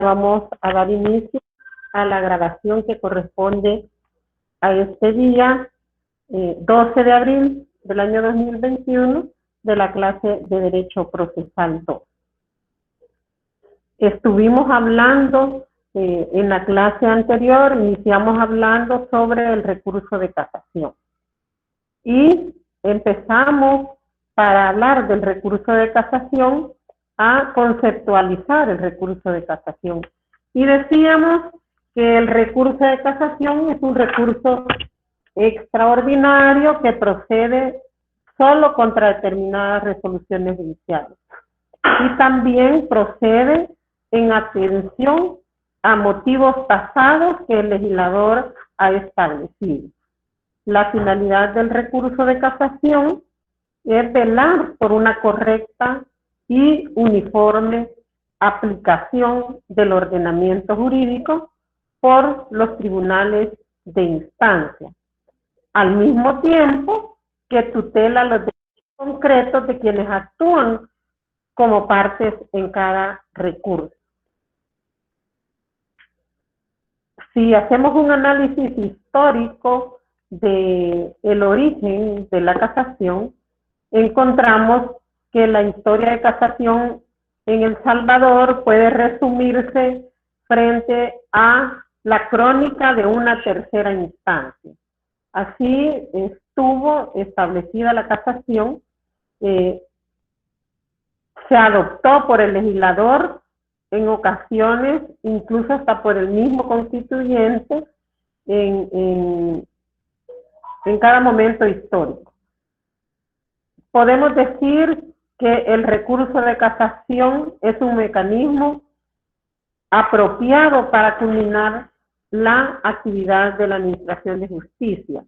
vamos a dar inicio a la grabación que corresponde a este día, 12 de abril del año 2021, de la clase de Derecho Procesal 2. Estuvimos hablando en la clase anterior, iniciamos hablando sobre el recurso de casación. Y empezamos, para hablar del recurso de casación, a conceptualizar el recurso de casación. Y decíamos que el recurso de casación es un recurso extraordinario que procede solo contra determinadas resoluciones judiciales. Y también procede en atención a motivos pasados que el legislador ha establecido. La finalidad del recurso de casación es velar por una correcta y uniforme aplicación del ordenamiento jurídico por los tribunales de instancia, al mismo tiempo que tutela los derechos concretos de quienes actúan como partes en cada recurso. Si hacemos un análisis histórico del origen de la casación, encontramos que la historia de casación en El Salvador puede resumirse frente a la crónica de una tercera instancia. Así estuvo establecida la casación, se adoptó por el legislador en ocasiones, incluso hasta por el mismo constituyente, en cada momento histórico. Podemos decir que el recurso de casación es un mecanismo apropiado para culminar la actividad de la Administración de Justicia.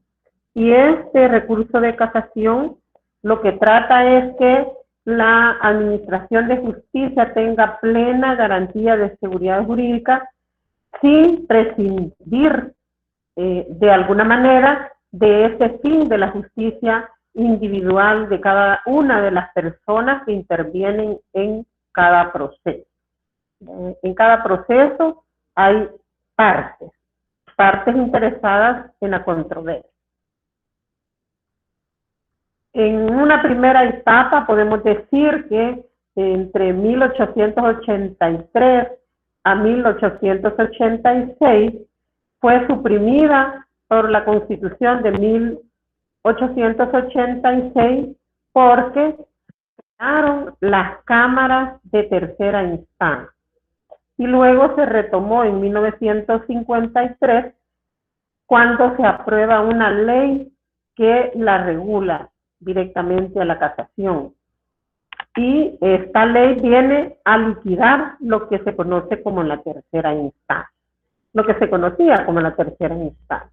Y este recurso de casación lo que trata es que la Administración de Justicia tenga plena garantía de seguridad jurídica sin prescindir de alguna manera de ese fin de la justicia individual de cada una de las personas que intervienen en cada proceso. En cada proceso hay partes interesadas en la controversia. En una primera etapa podemos decir que entre 1883 a 1886 fue suprimida por la Constitución de 1886 porque crearon las cámaras de tercera instancia. Y luego se retomó en 1953 cuando se aprueba una ley que la regula directamente a la casación. Y esta ley viene a liquidar lo que se conoce como la tercera instancia, lo que se conocía como la tercera instancia.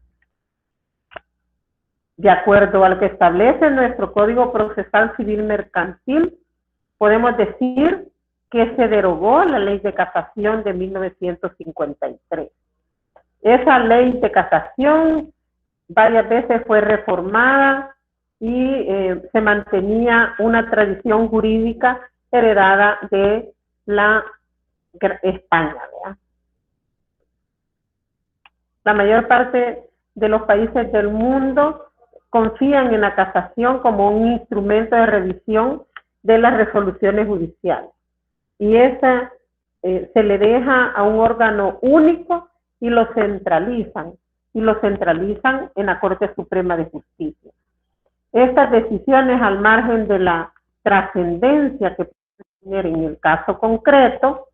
De acuerdo a lo que establece nuestro Código Procesal Civil Mercantil, podemos decir que se derogó la ley de casación de 1953. Esa ley de casación varias veces fue reformada y se mantenía una tradición jurídica heredada de la España, ¿verdad? La mayor parte de los países del mundo confían en la casación como un instrumento de revisión de las resoluciones judiciales. Y esa se le deja a un órgano único y lo centralizan en la Corte Suprema de Justicia. Estas decisiones, al margen de la trascendencia que pueden tener en el caso concreto,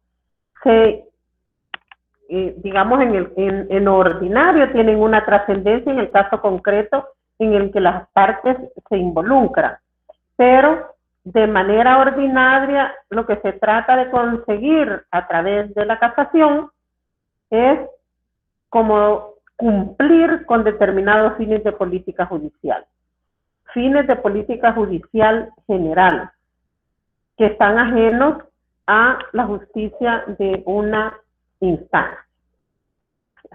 digamos, en lo ordinario tienen una trascendencia en el caso concreto en el que las partes se involucran. Pero de manera ordinaria, lo que se trata de conseguir a través de la casación es como cumplir con determinados fines de política judicial. Fines de política judicial general, que están ajenos a la justicia de una instancia.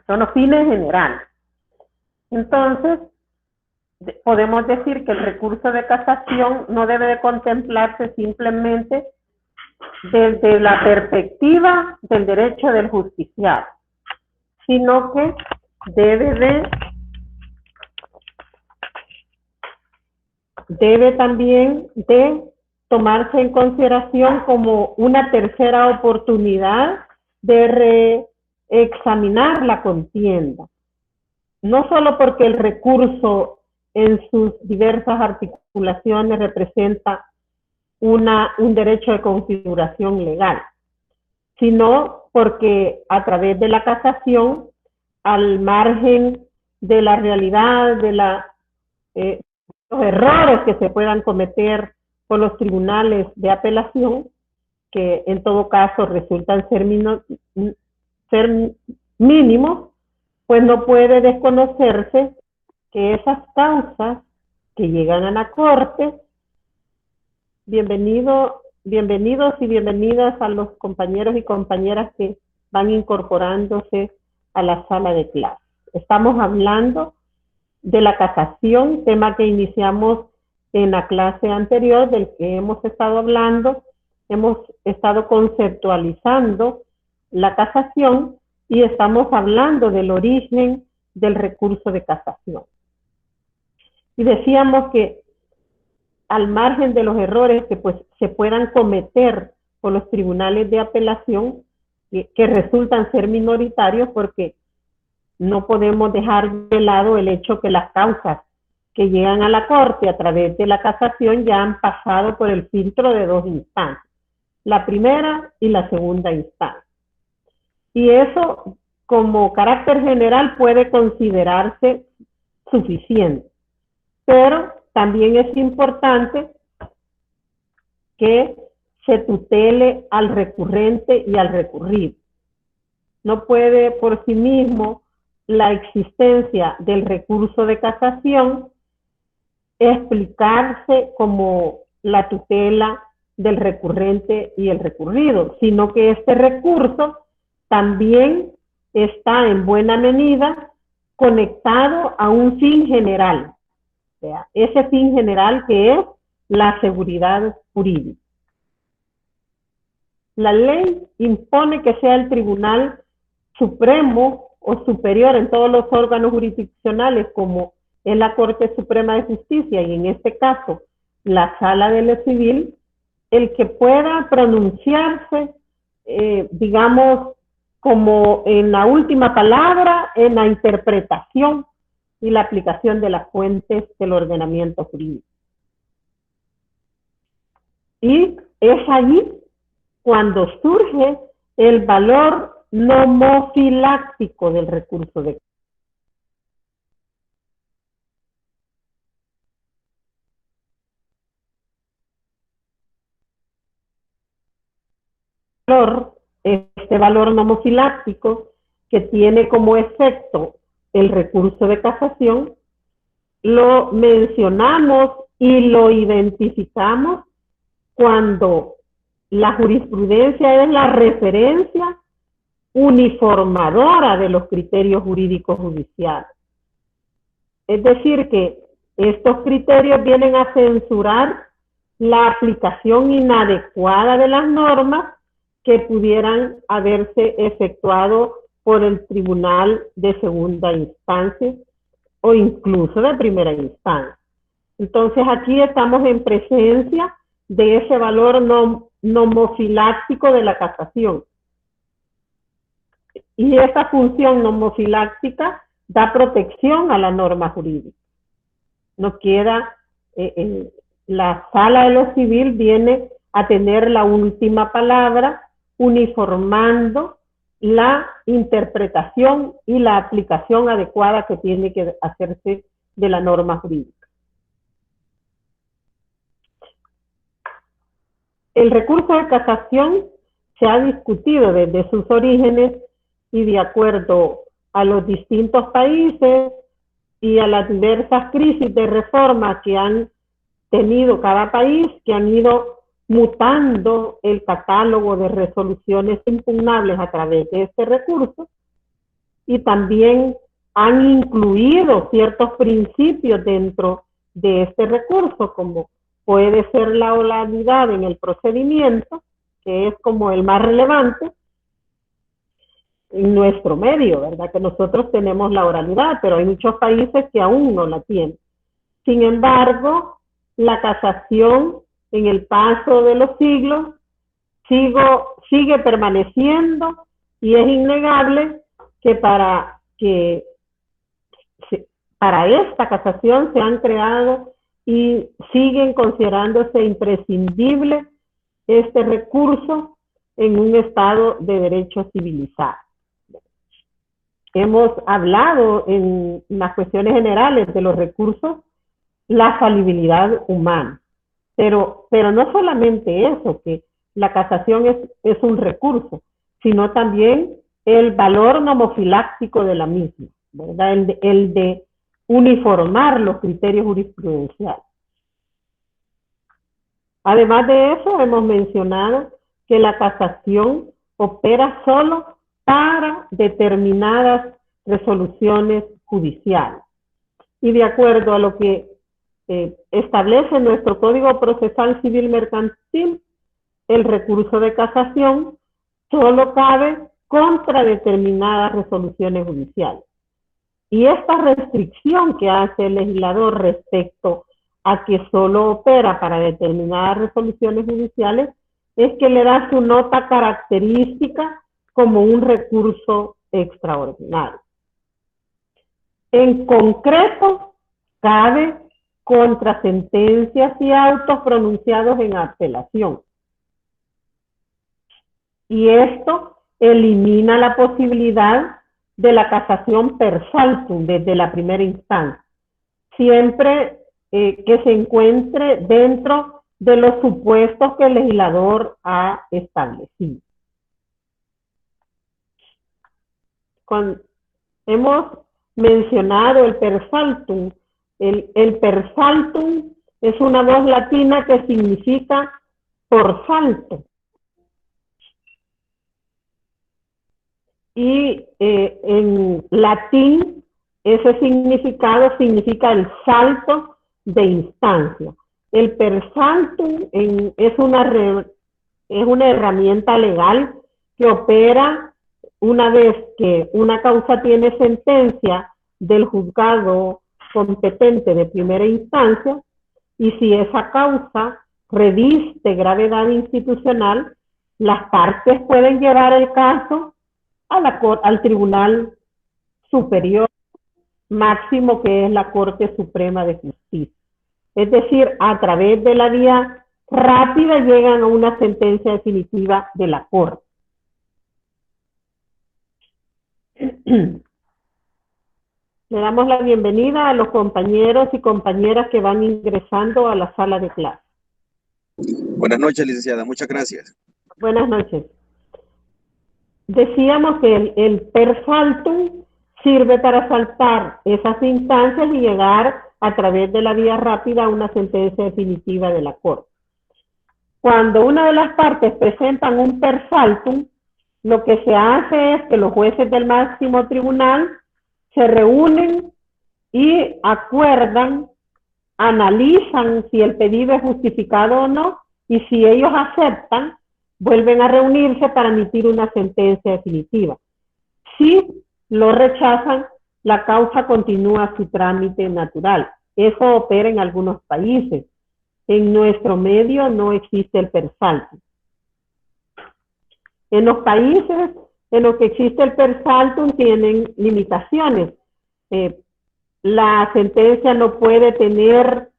Son los fines generales. Entonces, podemos decir que el recurso de casación no debe de contemplarse simplemente desde la perspectiva del derecho del justiciado, sino que debe también de tomarse en consideración como una tercera oportunidad de reexaminar la contienda. No solo porque el recurso en sus diversas articulaciones representa un derecho de configuración legal, sino porque a través de la casación, al margen de la realidad, de los errores que se puedan cometer por los tribunales de apelación, que en todo caso resultan ser mínimos, pues no puede desconocerse que esas causas que llegan a la Corte, bienvenidos y bienvenidas a los compañeros y compañeras que van incorporándose a la sala de clases. Estamos hablando de la casación, tema que iniciamos en la clase anterior, del que hemos estado hablando. Hemos estado conceptualizando la casación y estamos hablando del origen del recurso de casación. Y decíamos que al margen de los errores que pues se puedan cometer por los tribunales de apelación, que resultan ser minoritarios, porque no podemos dejar de lado el hecho que las causas que llegan a la Corte a través de la casación ya han pasado por el filtro de dos instancias, la primera y la segunda instancia. Y eso, como carácter general, puede considerarse suficiente. Pero también es importante que se tutele al recurrente y al recurrido. No puede por sí mismo la existencia del recurso de casación explicarse como la tutela del recurrente y el recurrido, sino que este recurso también está en buena medida conectado a un fin general. O sea, ese fin general que es la seguridad jurídica. La ley impone que sea el Tribunal Supremo o superior en todos los órganos jurisdiccionales, como es la Corte Suprema de Justicia y en este caso la Sala de lo Civil, el que pueda pronunciarse, digamos, como en la última palabra en la interpretación y la aplicación de las fuentes del ordenamiento jurídico. Y es allí cuando surge el valor nomofiláctico del recurso de este valor nomofiláctico que tiene como efecto el recurso de casación, lo mencionamos y lo identificamos cuando la jurisprudencia es la referencia uniformadora de los criterios jurídicos judiciales. Es decir, que estos criterios vienen a censurar la aplicación inadecuada de las normas que pudieran haberse efectuado por el tribunal de segunda instancia o incluso de primera instancia. Entonces aquí estamos en presencia de ese valor nomofiláctico de la casación. Y esa función nomofiláctica da protección a la norma jurídica. No queda, la Sala de lo Civil viene a tener la última palabra, uniformando la interpretación y la aplicación adecuada que tiene que hacerse de la norma jurídica. El recurso de casación se ha discutido desde sus orígenes y de acuerdo a los distintos países y a las diversas crisis de reforma que han tenido cada país, que han ido mutando el catálogo de resoluciones impugnables a través de este recurso, y también han incluido ciertos principios dentro de este recurso, como puede ser la oralidad en el procedimiento, que es como el más relevante en nuestro medio, ¿verdad? Que nosotros tenemos la oralidad, pero hay muchos países que aún no la tienen. Sin embargo, la casación en el paso de los siglos sigue permaneciendo y es innegable que para esta casación se han creado y siguen considerándose imprescindible este recurso en un Estado de derecho civilizado. Hemos hablado en las cuestiones generales de los recursos, la falibilidad humana, pero no solamente eso, que la casación es un recurso, sino también el valor nomofiláctico de la misma, ¿verdad? El de uniformar los criterios jurisprudenciales. Además de eso, hemos mencionado que la casación opera solo para determinadas resoluciones judiciales. Y de acuerdo a lo que establece nuestro Código Procesal Civil Mercantil, el recurso de casación solo cabe contra determinadas resoluciones judiciales. Y esta restricción que hace el legislador respecto a que solo opera para determinadas resoluciones judiciales es que le da su nota característica como un recurso extraordinario. En concreto, cabe contra sentencias y autos pronunciados en apelación. Y esto elimina la posibilidad de la casación per saltum desde la primera instancia, siempre que se encuentre dentro de los supuestos que el legislador ha establecido. Hemos mencionado el per saltum. El per saltum es una voz latina que significa por salto. Y en latín ese significado significa el salto de instancia. El per saltum es una herramienta legal que opera una vez que una causa tiene sentencia del juzgado competente de primera instancia y si esa causa reviste gravedad institucional, las partes pueden llevar el caso al Tribunal Superior Máximo, que es la Corte Suprema de Justicia. Es decir, a través de la vía rápida llegan a una sentencia definitiva de la Corte. Le damos la bienvenida a los compañeros y compañeras que van ingresando a la sala de clase. Buenas noches, licenciada. Muchas gracias. Buenas noches. Decíamos que el per saltum sirve para saltar esas instancias y llegar a través de la vía rápida a una sentencia definitiva de la Corte. Cuando una de las partes presentan un per saltum, lo que se hace es que los jueces del máximo tribunal se reúnen y acuerdan, analizan si el pedido es justificado o no, y si ellos aceptan, vuelven a reunirse para emitir una sentencia definitiva. Si lo rechazan, la causa continúa su trámite natural. Eso opera en algunos países. En nuestro medio no existe el per saltum. En los países en los que existe el per saltum tienen limitaciones. La sentencia no puede tener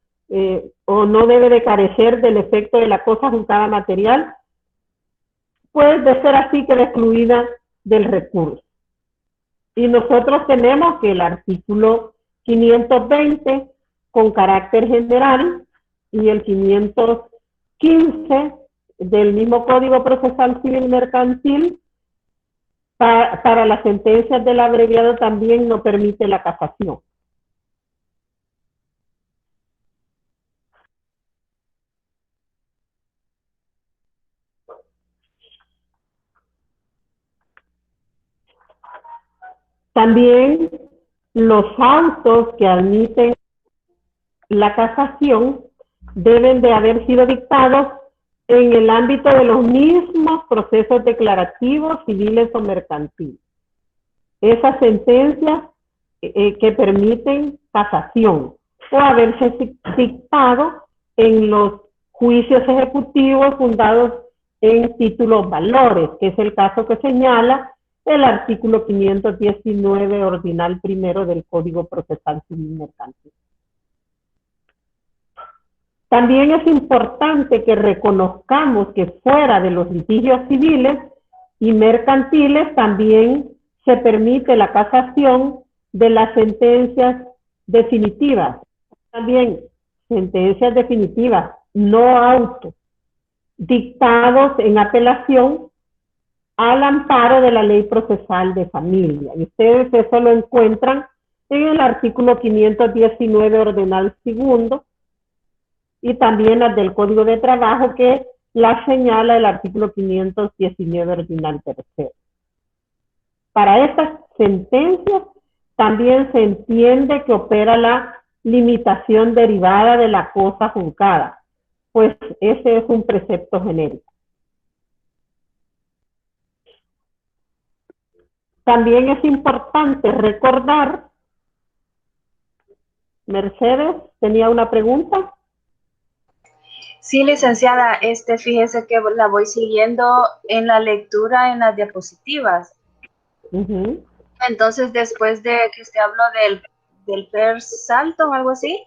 o no debe de carecer del efecto de la cosa juzgada material, pues de ser así queda excluida del recurso. Y nosotros tenemos que el artículo 520 con carácter general y el 515 del mismo Código Procesal Civil Mercantil para las sentencias del abreviado también no permite la casación. También los autos que admiten la casación deben de haber sido dictados en el ámbito de los mismos procesos declarativos, civiles o mercantiles. Esas sentencias que permiten casación o haberse dictado en los juicios ejecutivos fundados en títulos valores, que es el caso que señala el artículo 519 ordinal primero del Código Procesal Civil Mercantil. También es importante que reconozcamos que fuera de los litigios civiles y mercantiles también se permite la casación de las sentencias definitivas. También sentencias definitivas, no auto, dictados en apelación al amparo de la Ley Procesal de Familia. Y ustedes eso lo encuentran en el artículo 519 ordenal segundo y también las del Código de Trabajo que la señala el artículo 519 ordinal tercero. Para estas sentencias también se entiende que opera la limitación derivada de la cosa juzgada, pues ese es un precepto genérico. También es importante recordar, Mercedes, ¿tenía una pregunta? Sí, licenciada, fíjese que la voy siguiendo en la lectura en las diapositivas. Entonces, después de que usted habló del per salto o algo así,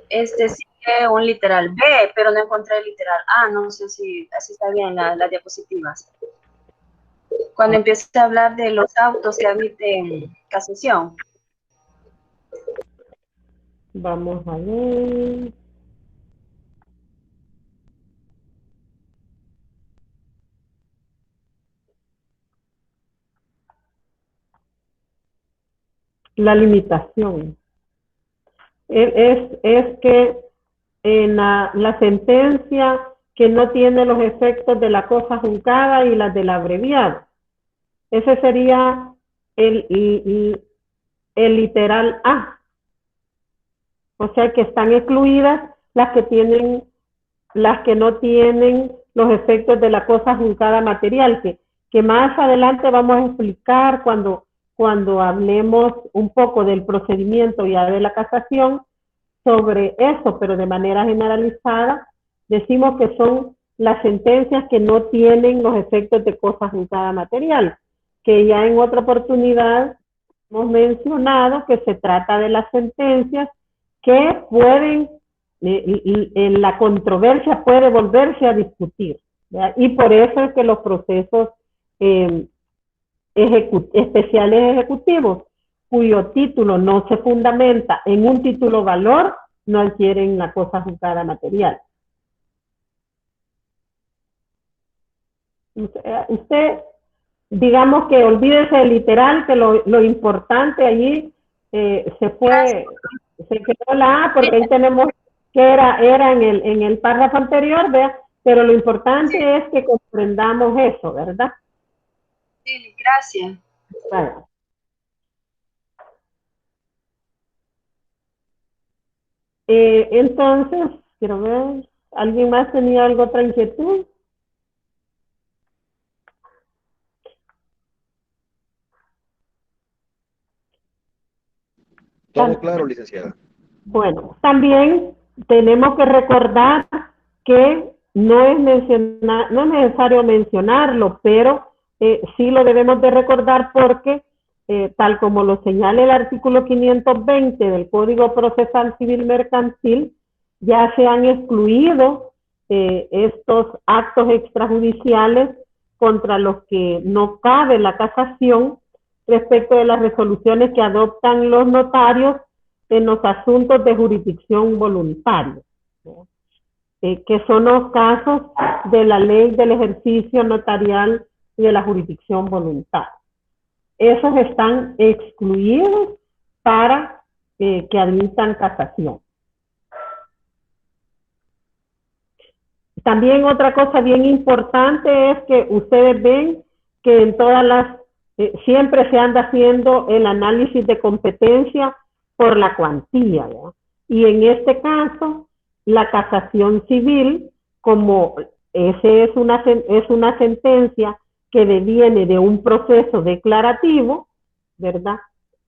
sigue un literal B, pero no encontré el literal A. No sé si así está bien las diapositivas. Cuando empieza a hablar de los autos que admiten casación. Vamos a ver. La limitación es que en la sentencia que no tiene los efectos de la cosa juzgada y las del abreviado. Ese sería el literal A. O sea que están excluidas las que no tienen los efectos de la cosa juzgada material, que más adelante vamos a explicar cuando hablemos un poco del procedimiento ya de la casación sobre eso, pero de manera generalizada decimos que son las sentencias que no tienen los efectos de cosa juzgada material, que ya en otra oportunidad hemos mencionado que se trata de las sentencias que pueden, en la controversia puede volverse a discutir, ¿verdad? Y por eso es que los procesos especiales ejecutivos cuyo título no se fundamenta en un título valor no adquieren la cosa juzgada material. Usted, digamos que olvídese del literal, que lo importante allí se quedó la A, porque ahí tenemos que era en el párrafo anterior, ¿verdad? Pero lo importante es que comprendamos eso, ¿verdad? Sí, gracias. Vale. Entonces, quiero ver, ¿alguien más tenía algo otra inquietud? Todo claro, licenciada. Bueno, también tenemos que recordar que no es necesario mencionarlo, pero sí lo debemos de recordar porque, tal como lo señala el artículo 520 del Código Procesal Civil Mercantil, ya se han excluido estos actos extrajudiciales contra los que no cabe la casación respecto de las resoluciones que adoptan los notarios en los asuntos de jurisdicción voluntaria, que son los casos de la ley del ejercicio notarial y de la jurisdicción voluntaria. Esos están excluidos para que admitan casación. También otra cosa bien importante es que ustedes ven que en todas las, siempre se anda haciendo el análisis de competencia por la cuantía, ¿verdad? Y en este caso, la casación civil como ese es una sentencia que deviene de un proceso declarativo, ¿verdad?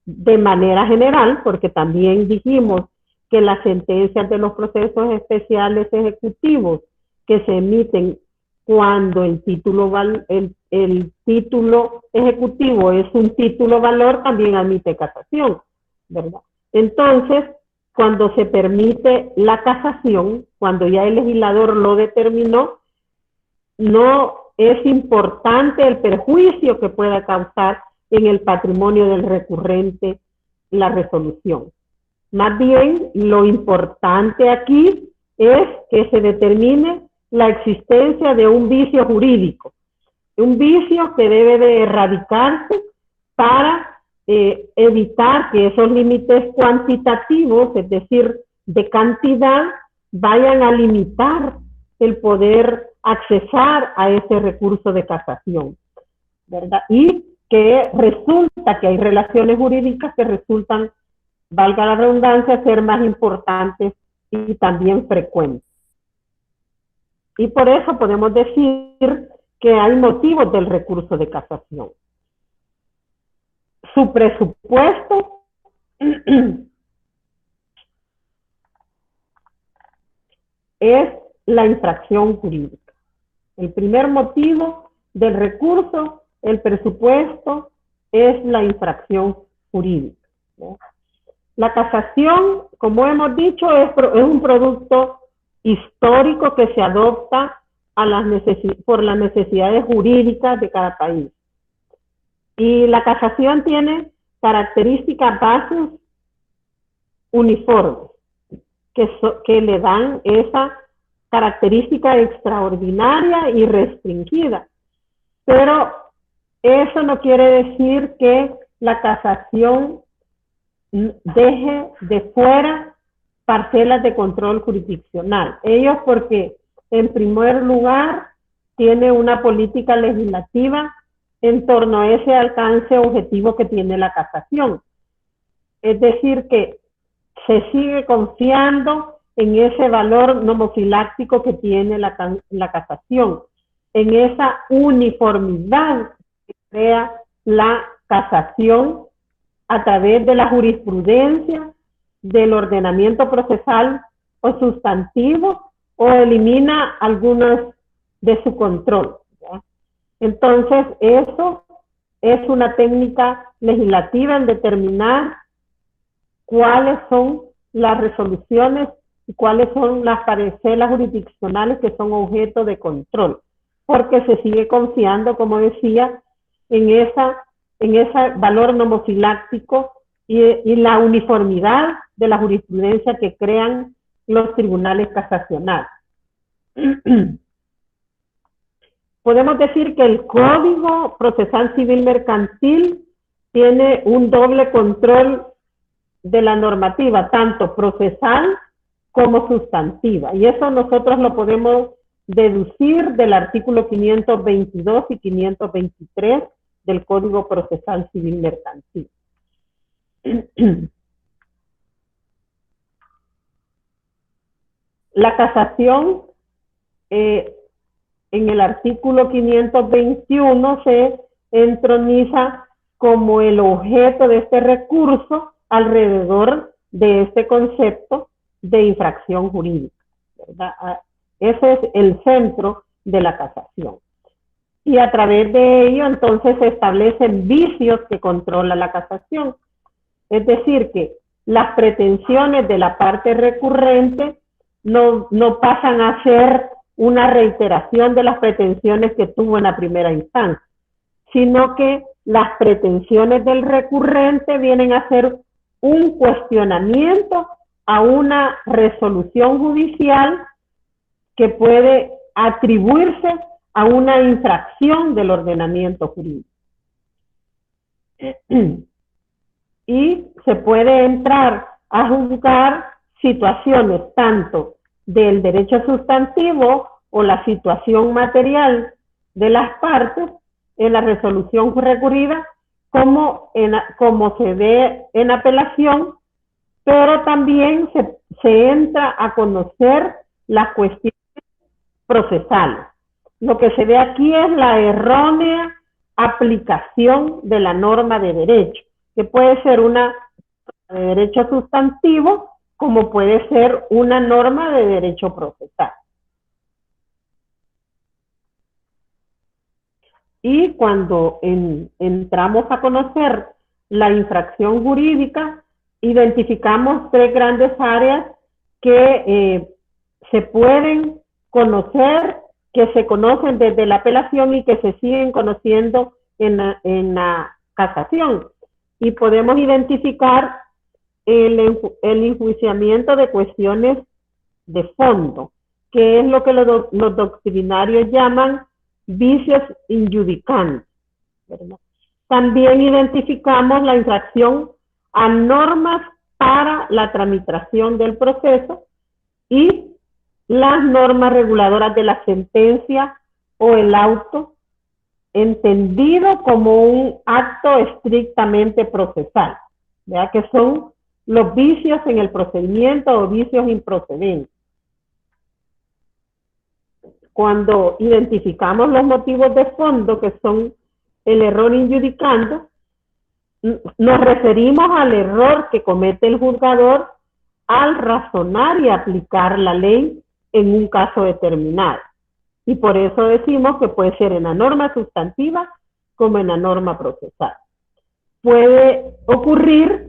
De manera general, porque también dijimos que las sentencias de los procesos especiales ejecutivos que se emiten cuando el título ejecutivo es un título valor, también admite casación, ¿verdad? Entonces, cuando se permite la casación, cuando ya el legislador lo determinó, no es importante el perjuicio que pueda causar en el patrimonio del recurrente la resolución. Más bien, lo importante aquí es que se determine la existencia de un vicio jurídico, un vicio que debe de erradicarse para evitar que esos límites cuantitativos, es decir, de cantidad, vayan a limitar el poder accesar a ese recurso de casación, ¿verdad? Y que resulta que hay relaciones jurídicas que resultan, valga la redundancia, ser más importantes y también frecuentes. Y por eso podemos decir que hay motivos del recurso de casación. Su presupuesto es la infracción jurídica. El primer motivo del recurso, el presupuesto, es la infracción jurídica, ¿no? La casación, como hemos dicho, es un producto histórico que se adopta por las necesidades jurídicas de cada país. Y la casación tiene características bases uniformes que le dan esa característica extraordinaria y restringida. Pero eso no quiere decir que la casación deje de fuera parcelas de control jurisdiccional. Ellos porque, en primer lugar, tiene una política legislativa en torno a ese alcance objetivo que tiene la casación. Es decir, que se sigue confiando en ese valor nomofiláctico que tiene la casación, en esa uniformidad que crea la casación a través de la jurisprudencia, del ordenamiento procesal o sustantivo, o elimina algunos de su control, ¿ya? Entonces, eso es una técnica legislativa en determinar cuáles son las resoluciones y cuáles son las parcelas jurisdiccionales que son objeto de control, porque se sigue confiando, como decía, en ese valor nomofiláctico y la uniformidad de la jurisprudencia que crean los tribunales casacionales. Podemos decir que el Código Procesal Civil Mercantil tiene un doble control de la normativa, tanto procesal como sustantiva. Y eso nosotros lo podemos deducir del artículo 522 y 523 del Código Procesal Civil Mercantil. La casación, en el artículo 521, se entroniza como el objeto de este recurso alrededor de este concepto de infracción jurídica, ¿verdad? Ese es el centro de la casación. Y a través de ello, entonces, se establecen vicios que controla la casación. Es decir, que las pretensiones de la parte recurrente no pasan a ser una reiteración de las pretensiones que tuvo en la primera instancia, sino que las pretensiones del recurrente vienen a ser un cuestionamiento a una resolución judicial que puede atribuirse a una infracción del ordenamiento jurídico. Y se puede entrar a juzgar situaciones tanto del derecho sustantivo o la situación material de las partes en la resolución recurrida, como se ve en apelación, pero también se entra a conocer las cuestiones procesales. Lo que se ve aquí es la errónea aplicación de la norma de derecho, que puede ser una de derecho sustantivo, como puede ser una norma de derecho procesal. Y cuando entramos a conocer la infracción jurídica, identificamos tres grandes áreas que se pueden conocer, que se conocen desde la apelación y que se siguen conociendo en la casación. Y podemos identificar el enjuiciamiento de cuestiones de fondo, que es lo que los doctrinarios llaman vicios injudicantes, ¿verdad? También identificamos la infracción a normas para la tramitación del proceso y las normas reguladoras de la sentencia o el auto, entendido como un acto estrictamente procesal, ¿verdad? Que son los vicios en el procedimiento o vicios improcedentes. Cuando identificamos los motivos de fondo, que son el error injudicando, nos referimos al error que comete el juzgador al razonar y aplicar la ley en un caso determinado. Y por eso decimos que puede ser en la norma sustantiva como en la norma procesal. Puede ocurrir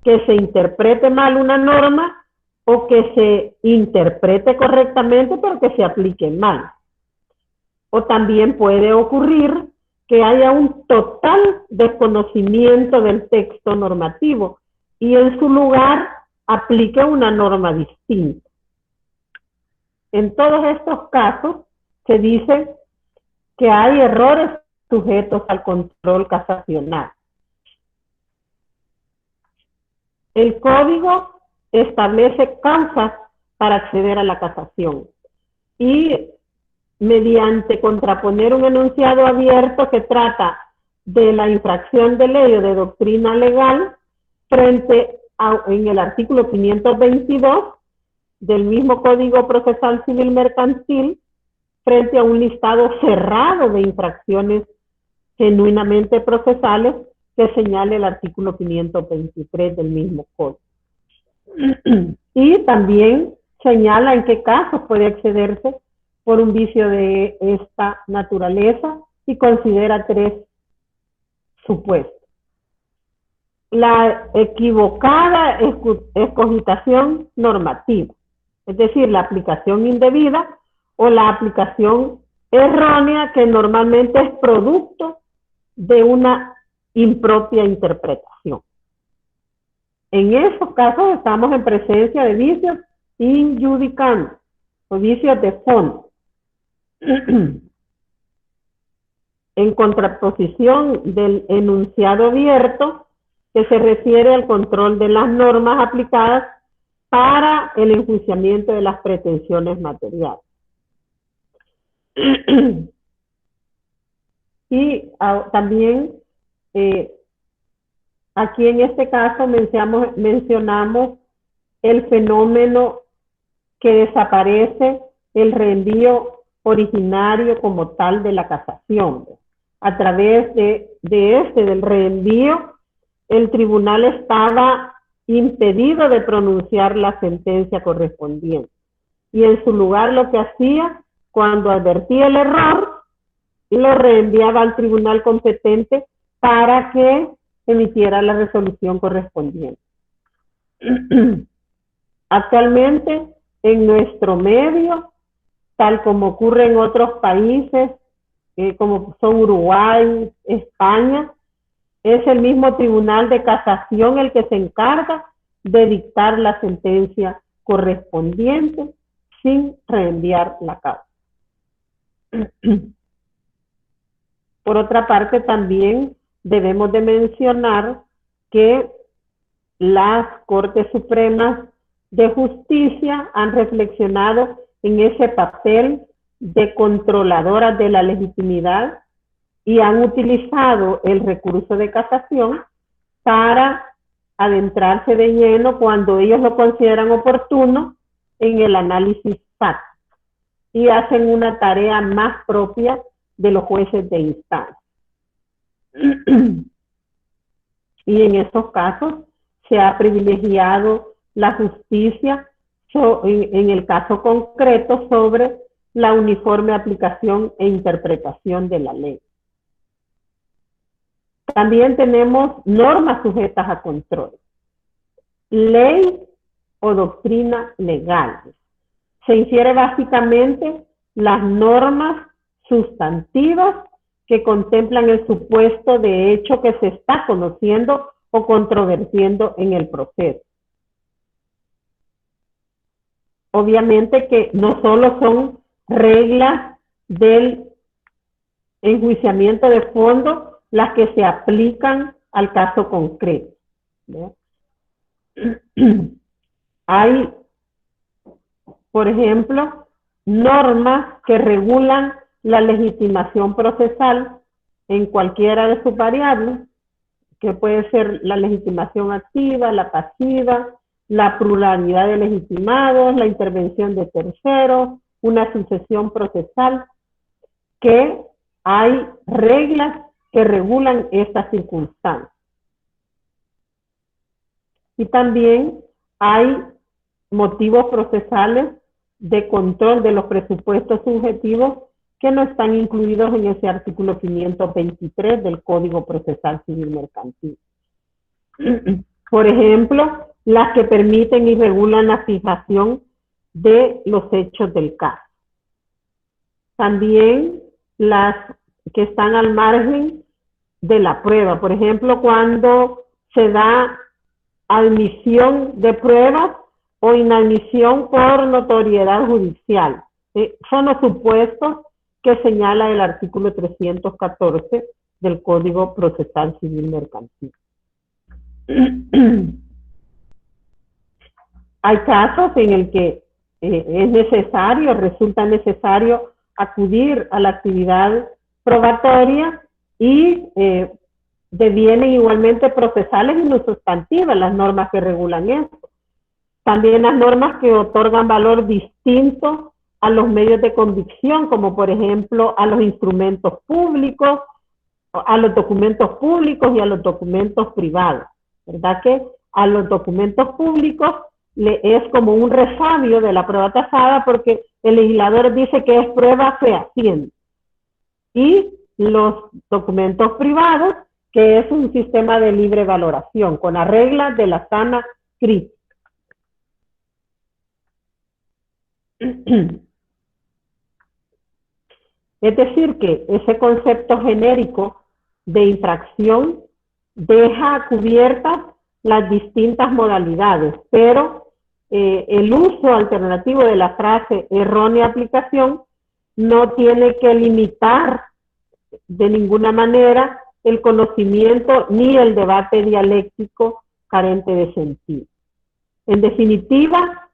que se interprete mal una norma o que se interprete correctamente pero que se aplique mal. O también puede ocurrir que haya un total desconocimiento del texto normativo y en su lugar aplique una norma distinta. En todos estos casos se dice que hay errores sujetos al control casacional. El código establece causas para acceder a la casación y mediante contraponer un enunciado abierto que trata de la infracción de ley o de doctrina legal frente a, en el artículo 522 del mismo Código Procesal Civil Mercantil, frente a un listado cerrado de infracciones genuinamente procesales que señala el artículo 523 del mismo Código. Y también señala en qué casos puede accederse por un vicio de esta naturaleza y considera tres supuestos. La equivocada excogitación normativa, es decir, la aplicación indebida o la aplicación errónea que normalmente es producto de una impropia interpretación. En esos casos estamos en presencia de vicios injudicantes o vicios de fondo. En contraposición del enunciado abierto, que se refiere al control de las normas aplicadas para el enjuiciamiento de las pretensiones materiales. Y también aquí en este caso mencionamos el fenómeno que desaparece el reenvío originario como tal de la casación. A través del reenvío, el tribunal estaba impedido de pronunciar la sentencia correspondiente. Y en su lugar lo que hacía, cuando advertía el error, lo reenviaba al tribunal competente para que emitiera la resolución correspondiente. Actualmente, en nuestro medio, tal como ocurre en otros países, como son Uruguay, España, es el mismo tribunal de casación el que se encarga de dictar la sentencia correspondiente sin reenviar la causa. Por otra parte, también debemos de mencionar que las Cortes Supremas de Justicia han reflexionado en ese papel de controladoras de la legitimidad y han utilizado el recurso de casación para adentrarse de lleno cuando ellos lo consideran oportuno en el análisis fáctico. y hacen una tarea más propia de los jueces de instancia. Y en esos casos se ha privilegiado la justicia en el caso concreto sobre la uniforme aplicación e interpretación de la ley. También tenemos normas sujetas a control. Ley o doctrina legal. Se infiere básicamente las normas sustantivas que contemplan el supuesto de hecho que se está conociendo o controvertiendo en el proceso. Obviamente que no solo son reglas del enjuiciamiento de fondo las que se aplican al caso concreto, ¿no? Hay, por ejemplo, normas que regulan la legitimación procesal en cualquiera de sus variables, que puede ser la legitimación activa, la pasiva, la pluralidad de legitimados, la intervención de terceros, una sucesión procesal, que hay reglas que regulan estas circunstancias. Y también hay motivos procesales de control de los presupuestos subjetivos que no están incluidos en ese artículo 523 del Código Procesal Civil Mercantil. Por ejemplo, las que permiten y regulan la fijación de los hechos del caso. También las que están al margen de la prueba. Por ejemplo, cuando se da admisión de pruebas o inadmisión por notoriedad judicial. Son los supuestos que señala el artículo 314 del Código Procesal Civil Mercantil. Hay casos en el que es necesario, resulta necesario acudir a la actividad probatoria y devienen igualmente procesales y no sustantivas las normas que regulan eso. También las normas que otorgan valor distinto a los medios de convicción, como por ejemplo a los instrumentos públicos, a los documentos públicos y a los documentos privados. ¿Verdad que a los documentos públicos es como un resabio de la prueba tasada porque el legislador dice que es prueba fehaciente? Y los documentos privados, que es un sistema de libre valoración, con las reglas de la sana crítica. Es decir, que ese concepto genérico de infracción deja cubiertas las distintas modalidades, pero el uso alternativo de la frase errónea aplicación no tiene que limitar de ninguna manera el conocimiento ni el debate dialéctico carente de sentido. En definitiva,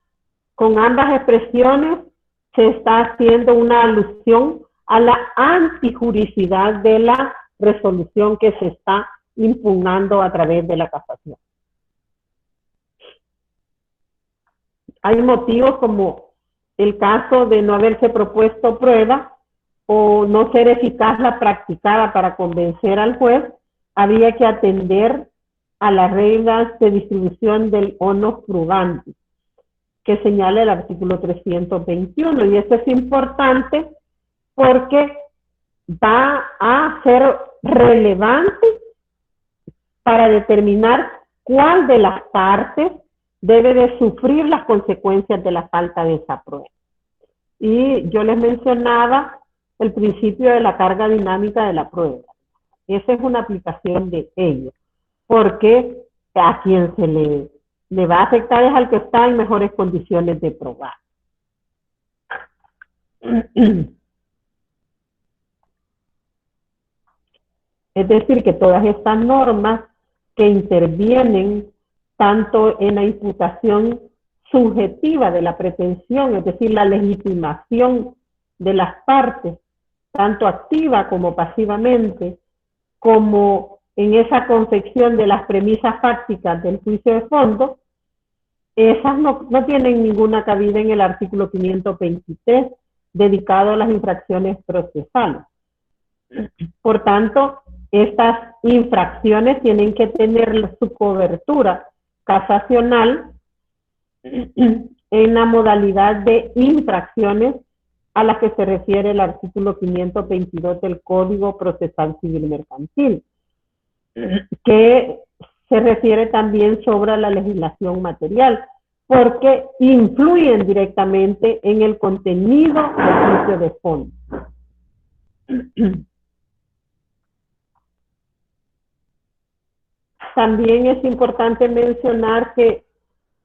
con ambas expresiones se está haciendo una alusión a la antijuricidad de la resolución que se está impugnando a través de la casación. Hay motivos como el caso de no haberse propuesto prueba o no ser eficaz la practicada para convencer al juez, habría que atender a las reglas de distribución del onus probandi, que señala el artículo 321. Y esto es importante porque va a ser relevante para determinar cuál de las partes debe de sufrir las consecuencias de la falta de esa prueba. Y yo les mencionaba el principio de la carga dinámica de la prueba. Esa es una aplicación de ello, porque a quien se le va a afectar es al que está en mejores condiciones de probar. Es decir, que todas estas normas que intervienen tanto en la imputación subjetiva de la pretensión, es decir, la legitimación de las partes, tanto activa como pasivamente, como en esa confección de las premisas fácticas del juicio de fondo, esas no tienen ninguna cabida en el artículo 523 dedicado a las infracciones procesales. Por tanto, estas infracciones tienen que tener su cobertura casacional en la modalidad de infracciones a las que se refiere el artículo 522 del Código Procesal Civil Mercantil, que se refiere también sobre la legislación material, porque influyen directamente en el contenido del juicio de fondo. También es importante mencionar que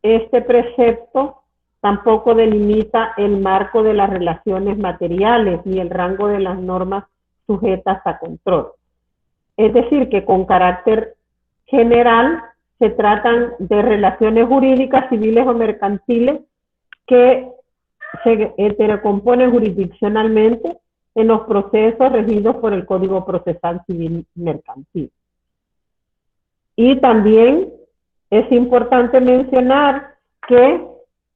este precepto tampoco delimita el marco de las relaciones materiales ni el rango de las normas sujetas a control. Es decir, que con carácter general se tratan de relaciones jurídicas, civiles o mercantiles que se heterocomponen jurisdiccionalmente en los procesos regidos por el Código Procesal Civil Mercantil. Y también es importante mencionar que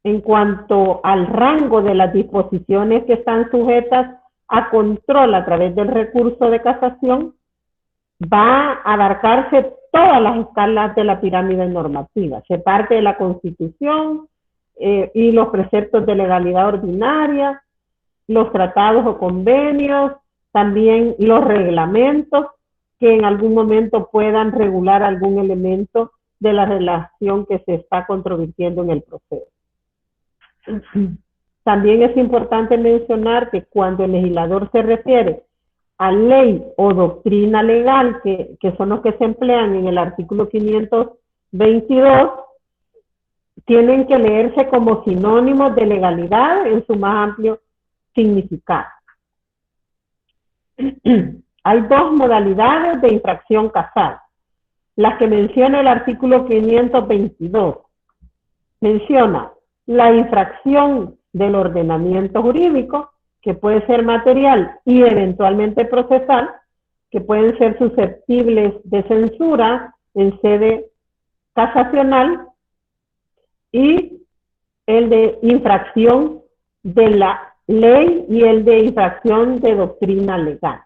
en cuanto al rango de las disposiciones que están sujetas a control a través del recurso de casación, va a abarcarse todas las escalas de la pirámide normativa. Se parte de la Constitución y los preceptos de legalidad ordinaria, los tratados o convenios, también los reglamentos que en algún momento puedan regular algún elemento de la relación que se está controvirtiendo en el proceso. También es importante mencionar que cuando el legislador se refiere a ley o doctrina legal, que son los que se emplean en el artículo 522, tienen que leerse como sinónimos de legalidad en su más amplio significado. Hay dos modalidades de infracción casal. Las que menciona el artículo 522. Menciona la infracción del ordenamiento jurídico, que puede ser material y eventualmente procesal, que pueden ser susceptibles de censura en sede casacional, y el de infracción de la ley y el de infracción de doctrina legal.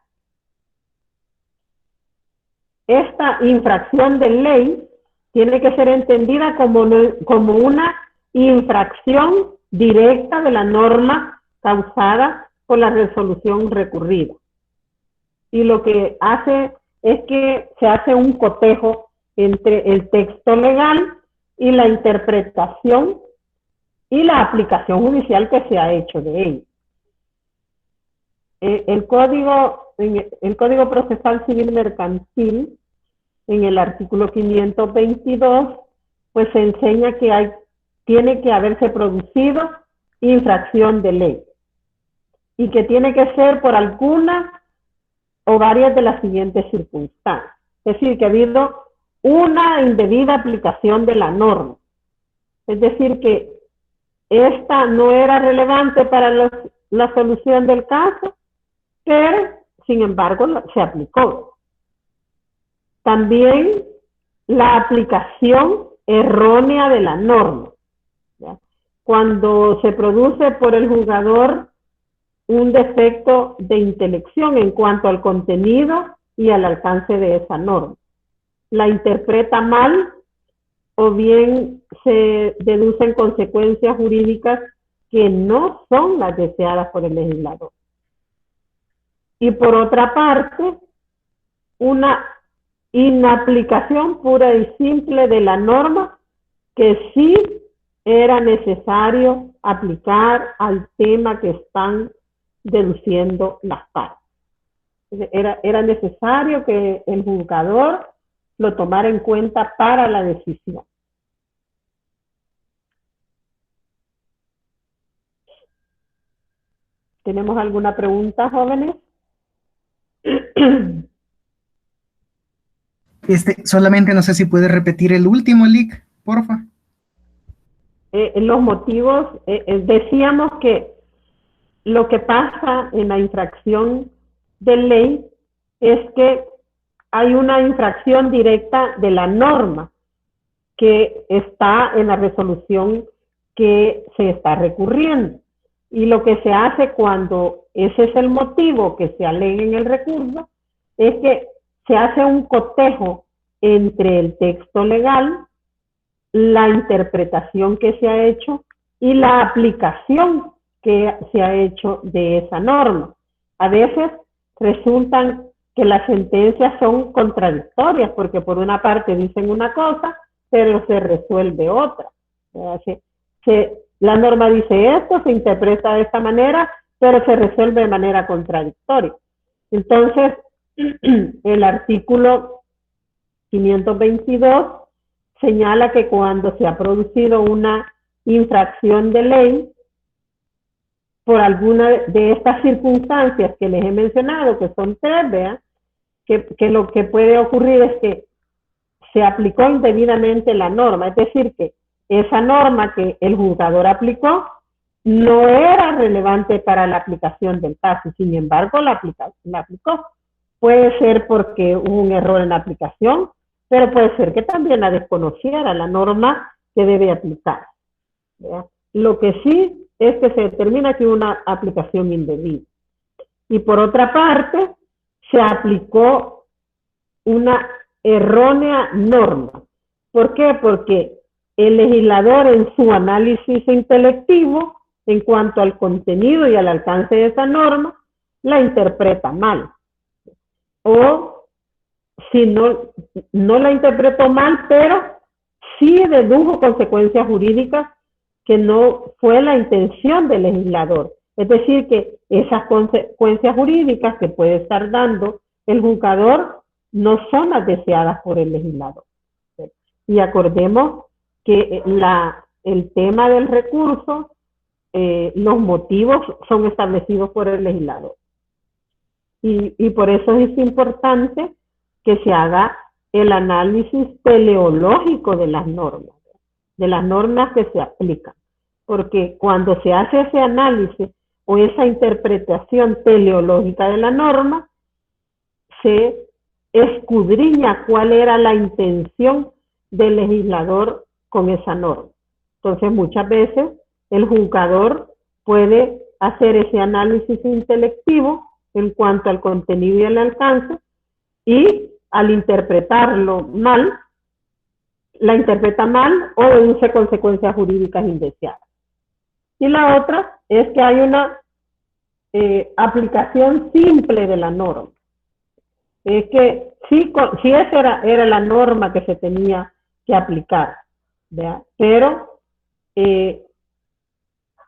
Esta infracción de ley tiene que ser entendida como una infracción directa de la norma causada por la resolución recurrida. Y lo que hace es que se hace un cotejo entre el texto legal y la interpretación y la aplicación judicial que se ha hecho de él. El Código Procesal Civil Mercantil, en el artículo 522, pues se enseña que tiene que haberse producido infracción de ley y que tiene que ser por alguna o varias de las siguientes circunstancias. Es decir, que ha habido una indebida aplicación de la norma. Es decir, que esta no era relevante para la solución del caso, pero sin embargo se aplicó. También la aplicación errónea de la norma, ¿ya? Cuando se produce por el juzgador un defecto de intelección en cuanto al contenido y al alcance de esa norma. La interpreta mal o bien se deducen consecuencias jurídicas que no son las deseadas por el legislador. Y por otra parte, una inaplicación pura y simple de la norma que sí era necesario aplicar al tema que están deduciendo las partes. Era necesario que el juzgador lo tomara en cuenta para la decisión. ¿Tenemos alguna pregunta, jóvenes? Solamente no sé si puede repetir el último link, porfa. Los motivos, decíamos que lo que pasa en la infracción de ley es que hay una infracción directa de la norma que está en la resolución que se está recurriendo. Y lo que se hace cuando ese es el motivo que se alegue en el recurso es que se hace un cotejo entre el texto legal, la interpretación que se ha hecho y la aplicación que se ha hecho de esa norma. A veces resultan que las sentencias son contradictorias porque por una parte dicen una cosa, pero se resuelve otra. La norma dice esto, se interpreta de esta manera, pero se resuelve de manera contradictoria. Entonces, el artículo 522 señala que cuando se ha producido una infracción de ley, por alguna de estas circunstancias que les he mencionado, que son tres, vean, que lo que puede ocurrir es que se aplicó indebidamente la norma, es decir, que esa norma que el juzgador aplicó no era relevante para la aplicación del caso, sin embargo la aplicó. Puede ser porque hubo un error en la aplicación, pero puede ser que también la desconociera la norma que debe aplicar. ¿Verdad? Lo que sí es que se determina que hubo una aplicación indebida. Y por otra parte, se aplicó una errónea norma. ¿Por qué? Porque el legislador en su análisis intelectivo, en cuanto al contenido y al alcance de esa norma, la interpreta mal. O si no la interpretó mal, pero sí dedujo consecuencias jurídicas que no fue la intención del legislador. Es decir, que esas consecuencias jurídicas que puede estar dando el juzgador no son las deseadas por el legislador. Y acordemos que el tema del recurso, los motivos son establecidos por el legislador. Y por eso es importante que se haga el análisis teleológico de las normas que se aplican. Porque cuando se hace ese análisis o esa interpretación teleológica de la norma, se escudriña cuál era la intención del legislador con esa norma. Entonces, muchas veces el juzgador puede hacer ese análisis intelectivo en cuanto al contenido y al alcance, y al interpretarlo mal, la interpreta mal o deduce consecuencias jurídicas indeseadas. Y la otra es que hay una aplicación simple de la norma. Es que sí esa era la norma que se tenía que aplicar, ¿verdad? Pero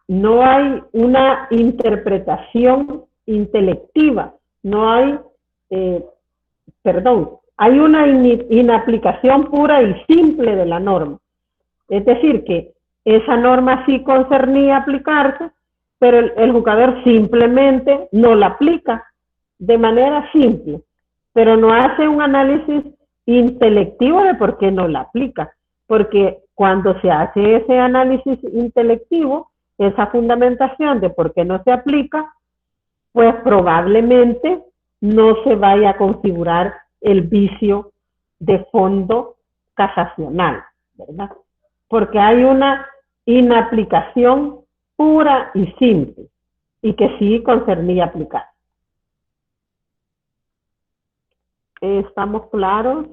no hay una interpretación intelectiva, no hay, hay una inaplicación pura y simple de la norma. Es decir, que esa norma sí concernía aplicarse, pero el juzgador simplemente no la aplica de manera simple, pero no hace un análisis intelectivo de por qué no la aplica, porque cuando se hace ese análisis intelectivo, esa fundamentación de por qué no se aplica, pues probablemente no se vaya a configurar el vicio de fondo casacional, ¿verdad? Porque hay una inaplicación pura y simple, y que sí concernía aplicar. ¿Estamos claros?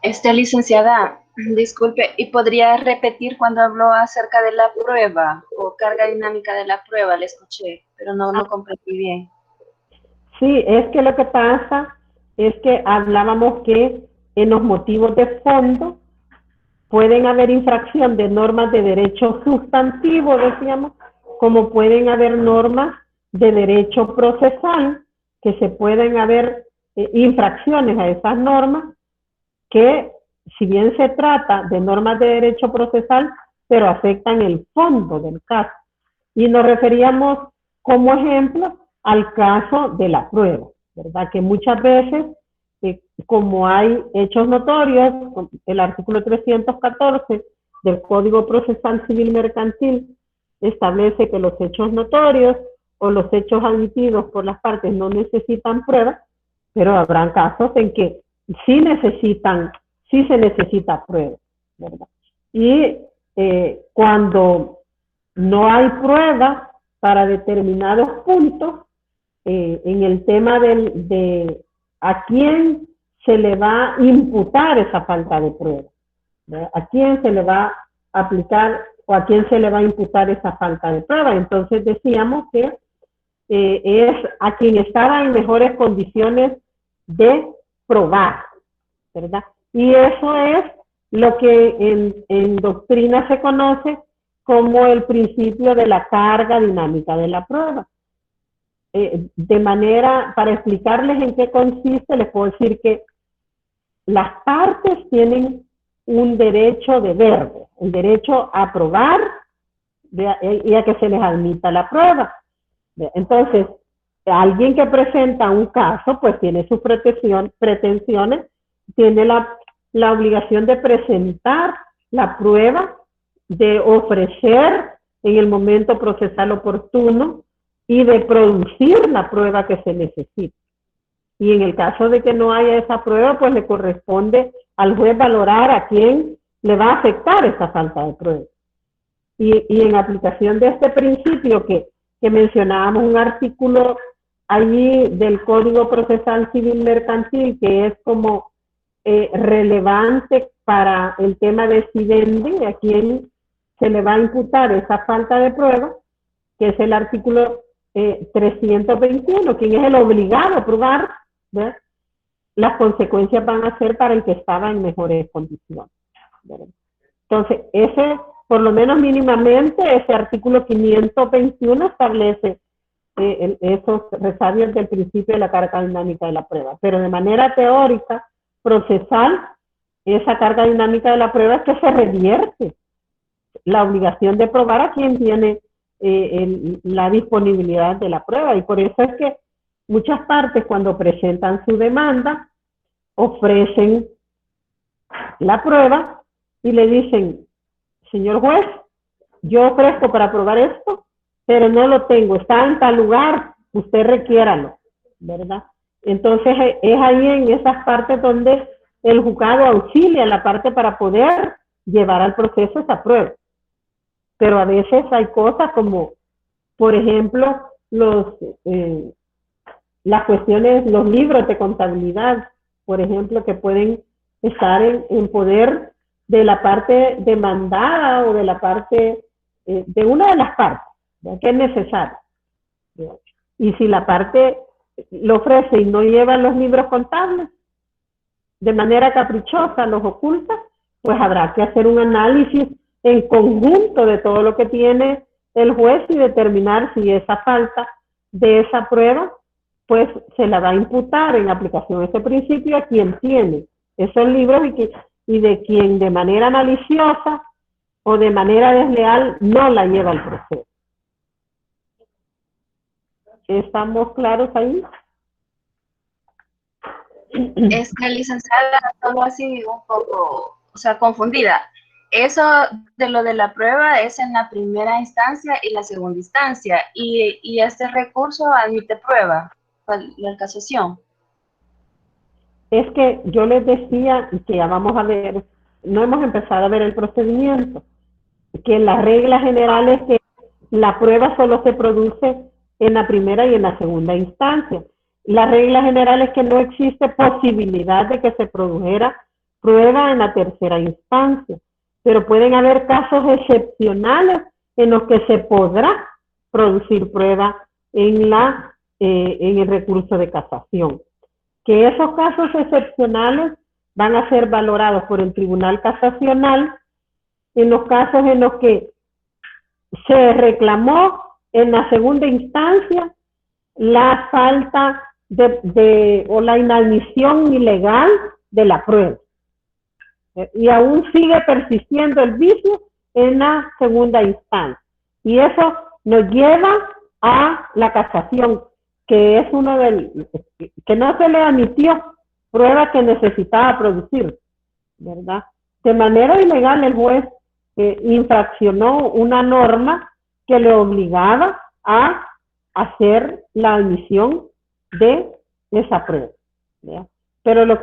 Licenciada, disculpe, ¿y podría repetir cuando habló acerca de la prueba o carga dinámica de la prueba? Le escuché, pero no comprendí bien. Sí, es que lo que pasa es que hablábamos que en los motivos de fondo pueden haber infracción de normas de derecho sustantivo, decíamos, como pueden haber normas de derecho procesal, que se pueden haber infracciones a esas normas, que si bien se trata de normas de derecho procesal, pero afectan el fondo del caso. Y nos referíamos como ejemplo al caso de la prueba, ¿verdad? Que muchas veces, como hay hechos notorios, el artículo 314 del Código Procesal Civil Mercantil establece que los hechos notorios o los hechos admitidos por las partes no necesitan pruebas, pero habrán casos en que sí se necesita prueba, ¿verdad? Y cuando no hay pruebas para determinados puntos, en el tema de a quién se le va a imputar esa falta de prueba, ¿verdad? A quién se le va a aplicar o a quién se le va a imputar esa falta de prueba. Entonces decíamos que es a quien estaba en mejores condiciones de probar, ¿verdad? Y eso es lo que en doctrina se conoce como el principio de la carga dinámica de la prueba. De manera, para explicarles en qué consiste, les puedo decir que las partes tienen un derecho de verbo, el derecho a probar y a que se les admita la prueba. Entonces, alguien que presenta un caso, pues tiene sus pretensiones, tiene la obligación de presentar la prueba, de ofrecer en el momento procesal oportuno y de producir la prueba que se necesita. Y en el caso de que no haya esa prueba, pues le corresponde al juez valorar a quién le va a afectar esa falta de prueba. Y en aplicación de este principio que mencionábamos, un artículo allí del Código Procesal Civil Mercantil que es como relevante para el tema de si vende, a quién se le va a imputar esa falta de prueba, que es el artículo 321, quien es el obligado a probar, ¿verdad? Las consecuencias van a ser para el que estaba en mejores condiciones, ¿verdad? Entonces, por lo menos mínimamente, ese artículo 521 establece esos resabios del principio de la carga dinámica de la prueba. Pero de manera teórica, procesal, esa carga dinámica de la prueba es que se revierte la obligación de probar a quien tiene la disponibilidad de la prueba. Y por eso es que muchas partes, cuando presentan su demanda, ofrecen la prueba y le dicen: señor juez, yo ofrezco para probar esto, pero no lo tengo, está en tal lugar, usted requiéralo, ¿verdad? Entonces es ahí en esas partes donde el juzgado auxilia a la parte para poder llevar al proceso esa prueba. Pero a veces hay cosas como, por ejemplo, las cuestiones, los libros de contabilidad, por ejemplo, que pueden estar en poder de la parte demandada o de la parte, de una de las partes, ¿verdad?, que es necesario. Y si la parte lo ofrece y no lleva los libros contables, de manera caprichosa los oculta, pues habrá que hacer un análisis en conjunto de todo lo que tiene el juez y determinar si esa falta de esa prueba, pues se la va a imputar en aplicación a ese principio a quien tiene esos libros y de quien de manera maliciosa o de manera desleal no la lleva al proceso. ¿Estamos claros ahí? Licenciada, solo así un poco, o sea, confundida. Eso de lo de la prueba es en la primera instancia y la segunda instancia, y este recurso admite prueba, la casación. Es que yo les decía que ya vamos a ver, no hemos empezado a ver el procedimiento, que la regla general es que la prueba solo se produce en la primera y en la segunda instancia. La regla general es que no existe posibilidad de que se produjera prueba en la tercera instancia, pero pueden haber casos excepcionales en los que se podrá producir prueba en el recurso de casación. Que esos casos excepcionales van a ser valorados por el Tribunal Casacional en los casos en los que se reclamó en la segunda instancia la falta o la inadmisión ilegal de la prueba. Y aún sigue persistiendo el vicio en la segunda instancia. Y eso nos lleva a la casación, que es que no se le admitió prueba que necesitaba producir, ¿verdad? De manera ilegal el juez infraccionó una norma que le obligaba a hacer la admisión de esa prueba, ¿verdad? Pero lo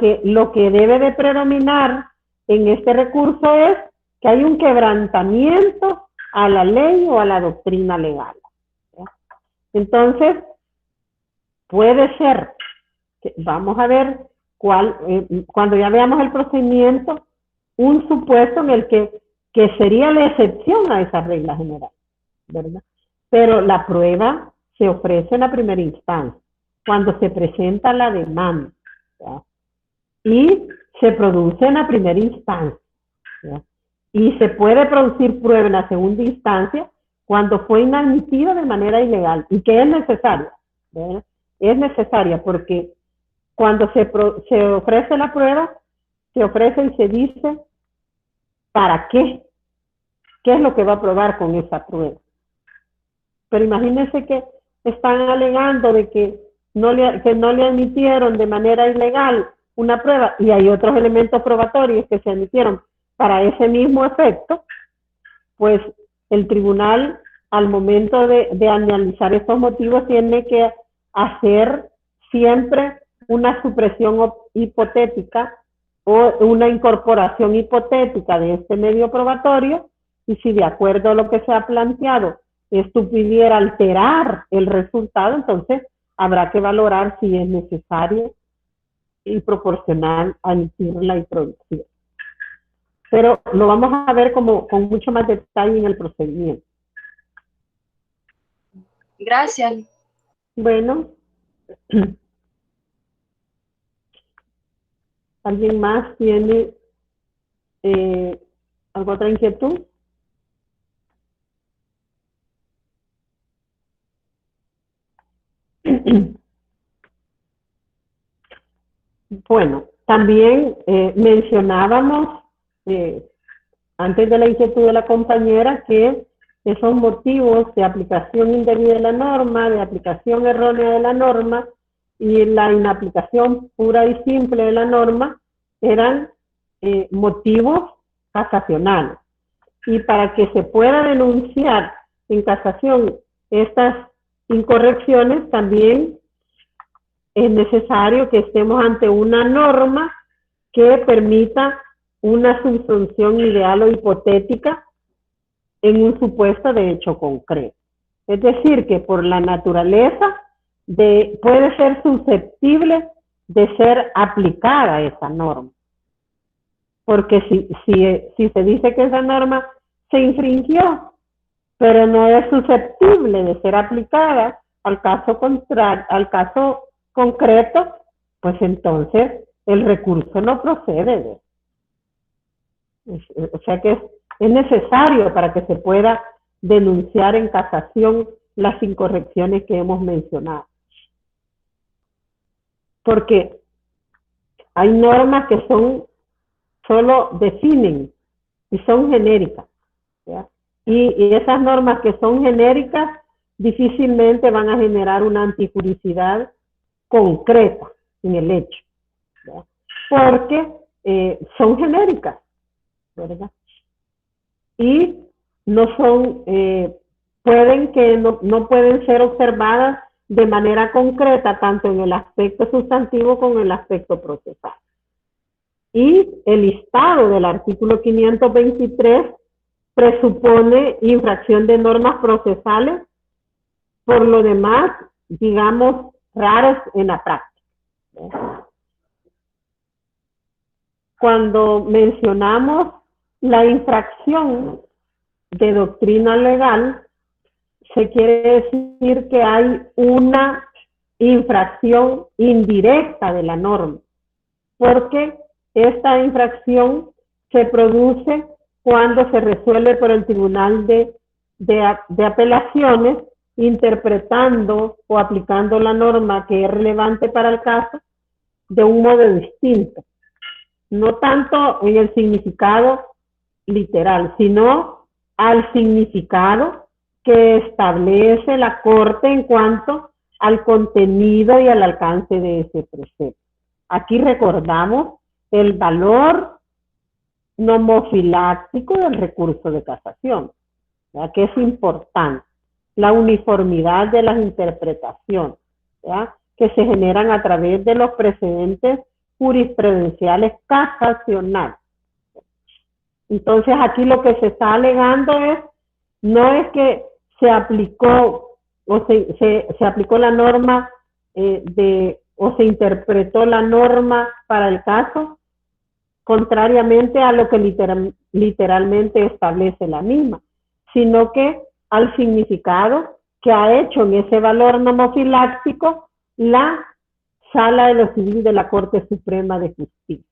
que debe de predominar en este recurso es que hay un quebrantamiento a la ley o a la doctrina legal. ¿Ya? Entonces, puede ser, vamos a ver cuando ya veamos el procedimiento, un supuesto en el que sería la excepción a esa regla general, ¿verdad? Pero la prueba se ofrece en la primera instancia, cuando se presenta la demanda, ¿ya? Y se produce en la primera instancia, ¿ya? Y se puede producir prueba en la segunda instancia cuando fue inadmitido de manera ilegal y que es necesaria, ¿verdad? Es necesaria porque cuando se ofrece la prueba, se ofrece y se dice ¿para qué? ¿Qué es lo que va a probar con esa prueba? Pero imagínense que están alegando de que no le admitieron de manera ilegal una prueba y hay otros elementos probatorios que se admitieron para ese mismo efecto, pues el tribunal al momento de analizar estos motivos tiene que hacer siempre una supresión hipotética o una incorporación hipotética de este medio probatorio, y si de acuerdo a lo que se ha planteado esto pudiera alterar el resultado, entonces habrá que valorar si es necesario y proporcional admitirla y producir. Pero lo vamos a ver con mucho más detalle en el procedimiento. Gracias. Bueno. ¿Alguien más tiene alguna otra inquietud? Bueno, también mencionábamos antes de la inquietud de la compañera que esos motivos de aplicación indebida de la norma, de aplicación errónea de la norma y la inaplicación pura y simple de la norma eran motivos casacionales. Y para que se pueda denunciar en casación estas incorrecciones, también es necesario que estemos ante una norma que permita una subsunción ideal o hipotética en un supuesto de hecho concreto. Es decir, que por la naturaleza puede ser susceptible de ser aplicada esa norma. Porque si se dice que esa norma se infringió, pero no es susceptible de ser aplicada al caso concreto, pues entonces el recurso no procede. O sea que es necesario para que se pueda denunciar en casación las incorrecciones que hemos mencionado. Porque hay normas que solo definen y son genéricas, ¿ya? Y esas normas que son genéricas difícilmente van a generar una antijuricidad concreta en el hecho, ¿ya? Porque son genéricas, ¿verdad? Y no son, no pueden ser observadas de manera concreta tanto en el aspecto sustantivo como en el aspecto procesal. Y el listado del artículo 523 presupone infracción de normas procesales, por lo demás, digamos, raras en la práctica. Cuando mencionamos la infracción de doctrina legal, se quiere decir que hay una infracción indirecta de la norma, porque esta infracción se produce cuando se resuelve por el Tribunal de Apelaciones, interpretando o aplicando la norma que es relevante para el caso de un modo distinto. No tanto en el significado literal, sino al significado que establece la Corte en cuanto al contenido y al alcance de ese precepto. Aquí recordamos el valor nomofiláctico del recurso de casación, ¿ya? Que es importante, la uniformidad de las interpretaciones, ¿ya? Que se generan a través de los precedentes jurisprudenciales casacionales. Entonces aquí lo que se está alegando es, no es que se aplicó o se aplicó la norma o se interpretó la norma para el caso contrariamente a lo que literalmente establece la misma, sino que al significado que ha hecho en ese valor nomofiláctico la Sala de lo Civil de la Corte Suprema de Justicia.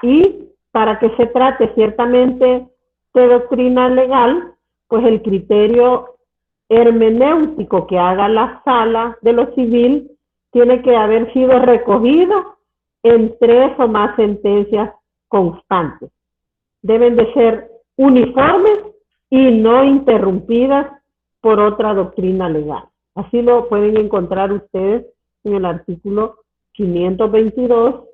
Y para que se trate ciertamente de doctrina legal, pues el criterio hermenéutico que haga la Sala de lo Civil tiene que haber sido recogido en 3 o más sentencias constantes. Deben de ser uniformes y no interrumpidas por otra doctrina legal. Así lo pueden encontrar ustedes en el artículo 522,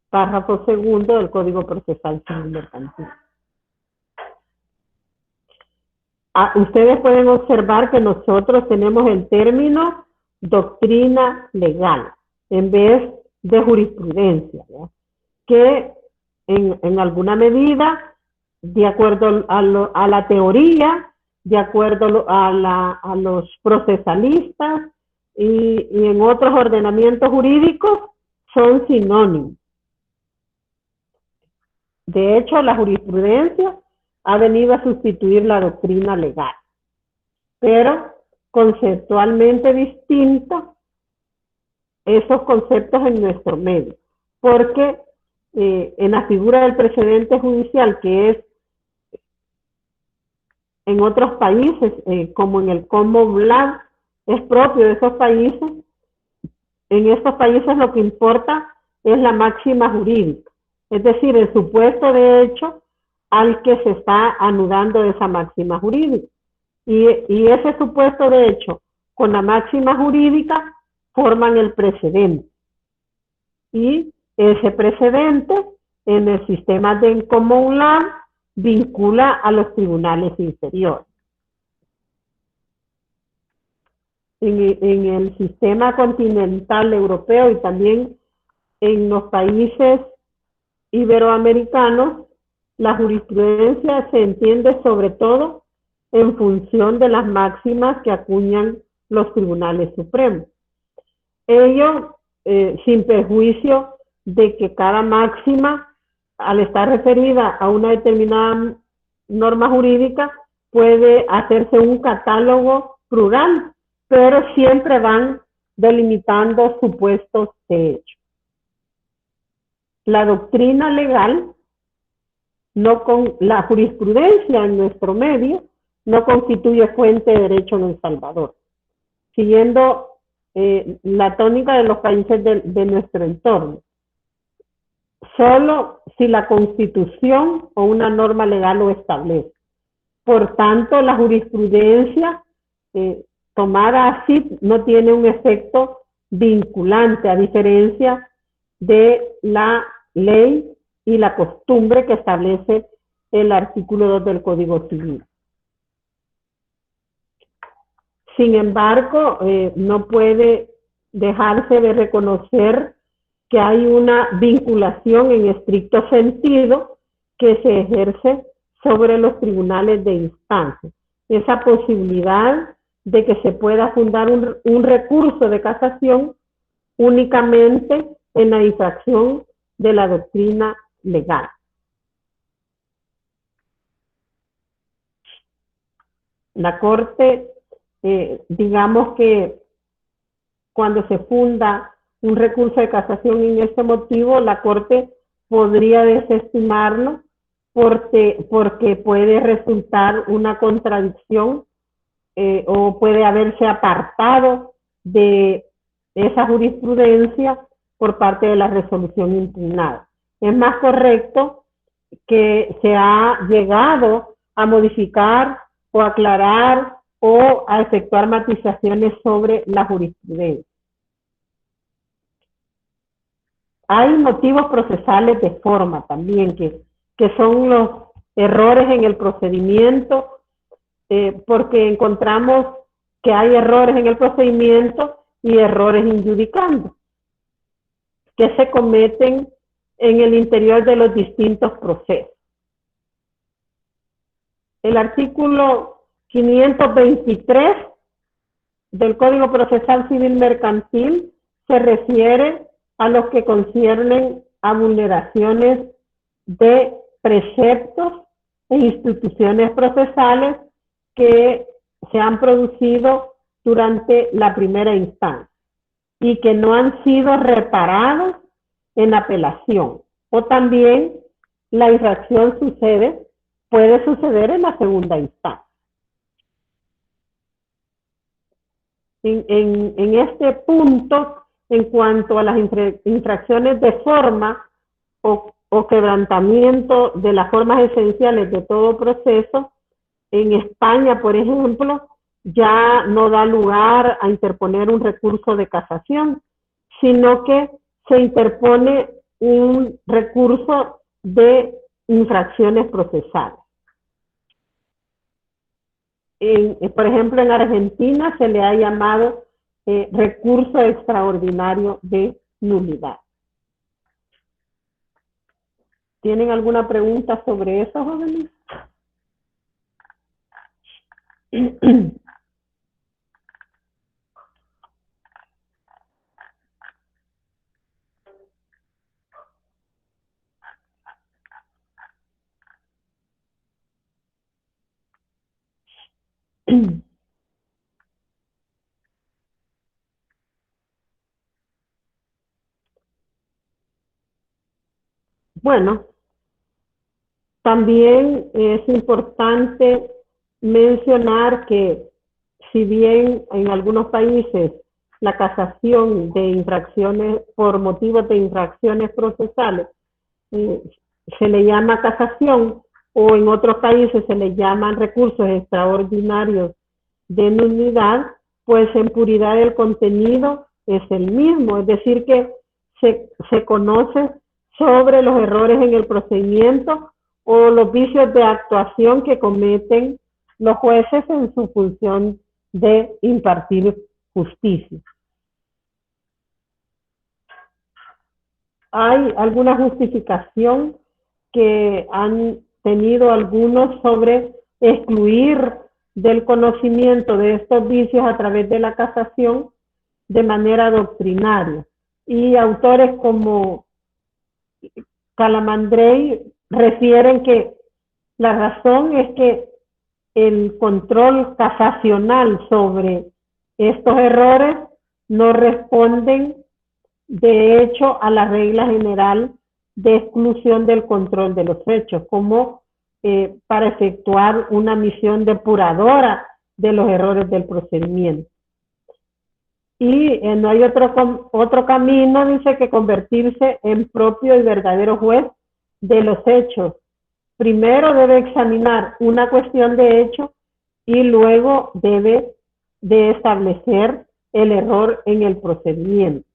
párrafo 2 del Código Procesal Civil Mercantil. Ustedes pueden observar que nosotros tenemos el término doctrina legal en vez de jurisprudencia, ¿verdad? Que en alguna medida, de acuerdo a la teoría, de acuerdo a los procesalistas y en otros ordenamientos jurídicos, son sinónimos. De hecho, la jurisprudencia ha venido a sustituir la doctrina legal, pero conceptualmente distinta esos conceptos en nuestro medio, porque en la figura del precedente judicial, que es en otros países, como en el Common Law, es propio de esos países, en estos países lo que importa es la máxima jurídica, es decir, el supuesto de hecho al que se está anudando esa máxima jurídica. Y ese supuesto de hecho con la máxima jurídica forman el precedente. Y ese precedente en el sistema de common law vincula a los tribunales inferiores. En el sistema continental europeo y también en los países iberoamericanos, la jurisprudencia se entiende sobre todo en función de las máximas que acuñan los tribunales supremos. Ello sin perjuicio de que cada máxima, al estar referida a una determinada norma jurídica, puede hacerse un catálogo plural, pero siempre van delimitando supuestos de hecho. La doctrina legal, no con la jurisprudencia en nuestro medio, no constituye fuente de derecho en El Salvador. Siguiendo la tónica de los países de nuestro entorno. Solo si la Constitución o una norma legal lo establece. Por tanto, la jurisprudencia tomada así no tiene un efecto vinculante, a diferencia de la ley y la costumbre que establece el artículo 2 del Código Civil. Sin embargo, no puede dejarse de reconocer que hay una vinculación en estricto sentido que se ejerce sobre los tribunales de instancia. Esa posibilidad de que se pueda fundar un recurso de casación únicamente en la infracción de la doctrina legal. La Corte, digamos que cuando se funda un recurso de casación en este motivo, la Corte podría desestimarlo porque puede resultar una contradicción o puede haberse apartado de esa jurisprudencia por parte de la resolución impugnada. Es más correcto que se ha llegado a modificar o aclarar o a efectuar matizaciones sobre la jurisprudencia. Hay motivos procesales de forma también, que son los errores en el procedimiento, porque encontramos que hay errores en el procedimiento y errores injudicando, que se cometen en el interior de los distintos procesos. el artículo 523 del Código Procesal Civil Mercantil se refiere a los que conciernen a vulneraciones de preceptos e instituciones procesales que se han producido durante la primera instancia y que no han sido reparados en apelación. O también la infracción puede suceder en la segunda instancia. En este punto, en cuanto a las infracciones de forma o quebrantamiento de las formas esenciales de todo proceso, en España, por ejemplo, ya no da lugar a interponer un recurso de casación, sino que se interpone un recurso de infracciones procesales. Por ejemplo, en Argentina se le ha llamado recurso extraordinario de nulidad. ¿Tienen alguna pregunta sobre eso, jóvenes? Bueno, también es importante mencionar que si bien en algunos países la casación de infracciones por motivos de infracciones procesales se le llama casación, o en otros países se le llaman recursos extraordinarios de nulidad, pues en puridad del contenido es el mismo, es decir que se conoce sobre los errores en el procedimiento o los vicios de actuación que cometen los jueces en su función de impartir justicia. Hay alguna justificación que han tenido algunos sobre excluir del conocimiento de estos vicios a través de la casación de manera doctrinaria. Y autores como Calamandrei refieren que la razón es que el control casacional sobre estos errores no responden de hecho a la regla general de exclusión del control de los hechos, como para efectuar una misión depuradora de los errores del procedimiento. Y no hay otro camino, dice, que convertirse en propio y verdadero juez de los hechos. Primero debe examinar una cuestión de hecho y luego debe de establecer el error en el procedimiento.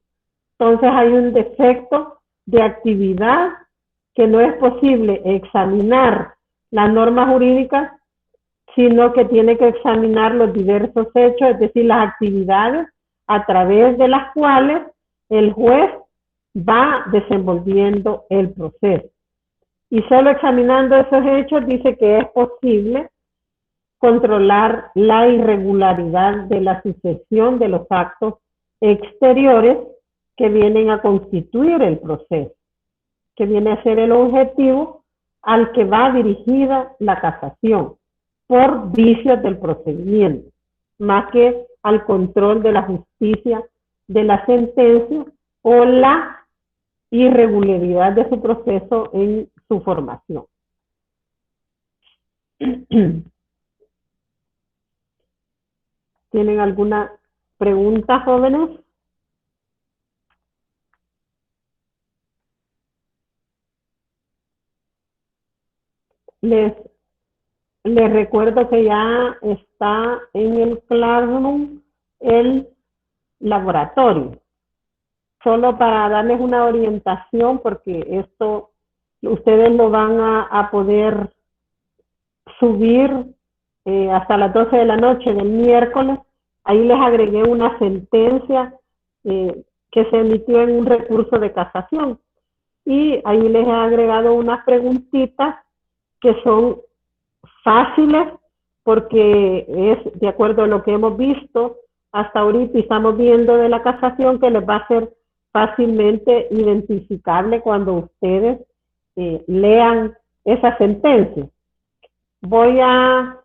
Entonces hay un defecto de actividad que no es posible examinar las normas jurídicas, sino que tiene que examinar los diversos hechos, es decir, las actividades a través de las cuales el juez va desenvolviendo el proceso. Y solo examinando esos hechos dice que es posible controlar la irregularidad de la sucesión de los actos exteriores que vienen a constituir el proceso, que viene a ser el objetivo al que va dirigida la casación por vicios del procedimiento, más que al control de la justicia de la sentencia o la irregularidad de su proceso en su formación. ¿Tienen alguna pregunta, jóvenes? Les recuerdo que ya está en el Classroom el laboratorio. Solo para darles una orientación, porque esto ustedes lo van a poder subir hasta las 12 de la noche del miércoles. Ahí les agregué una sentencia que se emitió en un recurso de casación. Y ahí les he agregado unas preguntitas que son fáciles porque es de acuerdo a lo que hemos visto hasta ahorita y estamos viendo de la casación, que les va a ser fácilmente identificable cuando ustedes lean esa sentencia. Voy a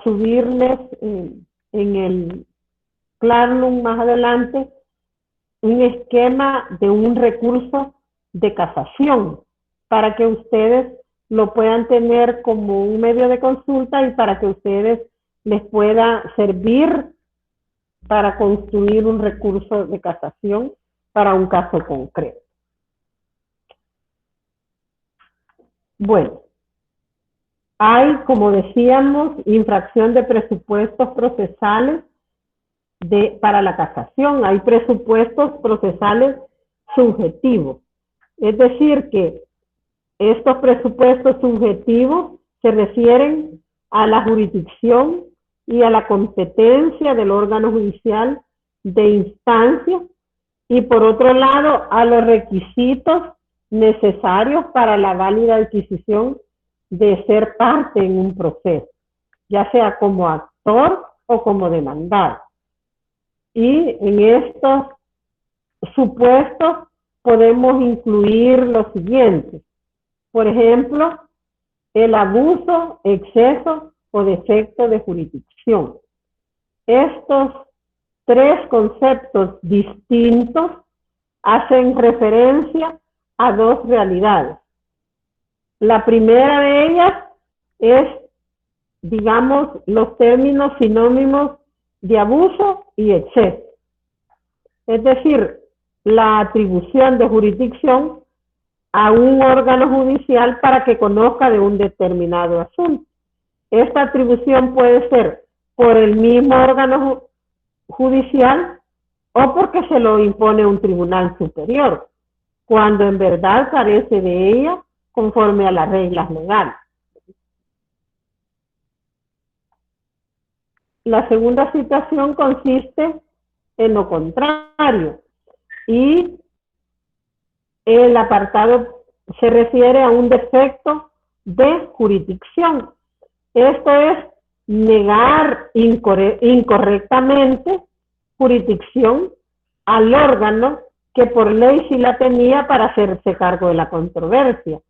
subirles en el Classroom más adelante un esquema de un recurso de casación para que ustedes lo puedan tener como un medio de consulta y para que ustedes les pueda servir para construir un recurso de casación para un caso concreto. Bueno, hay, como decíamos, infracción de presupuestos procesales para la casación. Hay presupuestos procesales subjetivos. Es decir, que estos presupuestos subjetivos se refieren a la jurisdicción y a la competencia del órgano judicial de instancia y por otro lado a los requisitos necesarios para la válida adquisición de ser parte en un proceso, ya sea como actor o como demandado. Y en estos supuestos podemos incluir lo siguiente. Por ejemplo, el abuso, exceso o defecto de jurisdicción. Estos tres conceptos distintos hacen referencia a dos realidades. La primera de ellas es, digamos, los términos sinónimos de abuso y exceso. Es decir, la atribución de jurisdicción a un órgano judicial para que conozca de un determinado asunto. Esta atribución puede ser por el mismo órgano judicial o porque se lo impone un tribunal superior, cuando en verdad carece de ella conforme a las reglas legales. La segunda situación consiste en lo contrario y el apartado se refiere a un defecto de jurisdicción. Esto es negar incorrectamente jurisdicción al órgano que por ley sí la tenía para hacerse cargo de la controversia.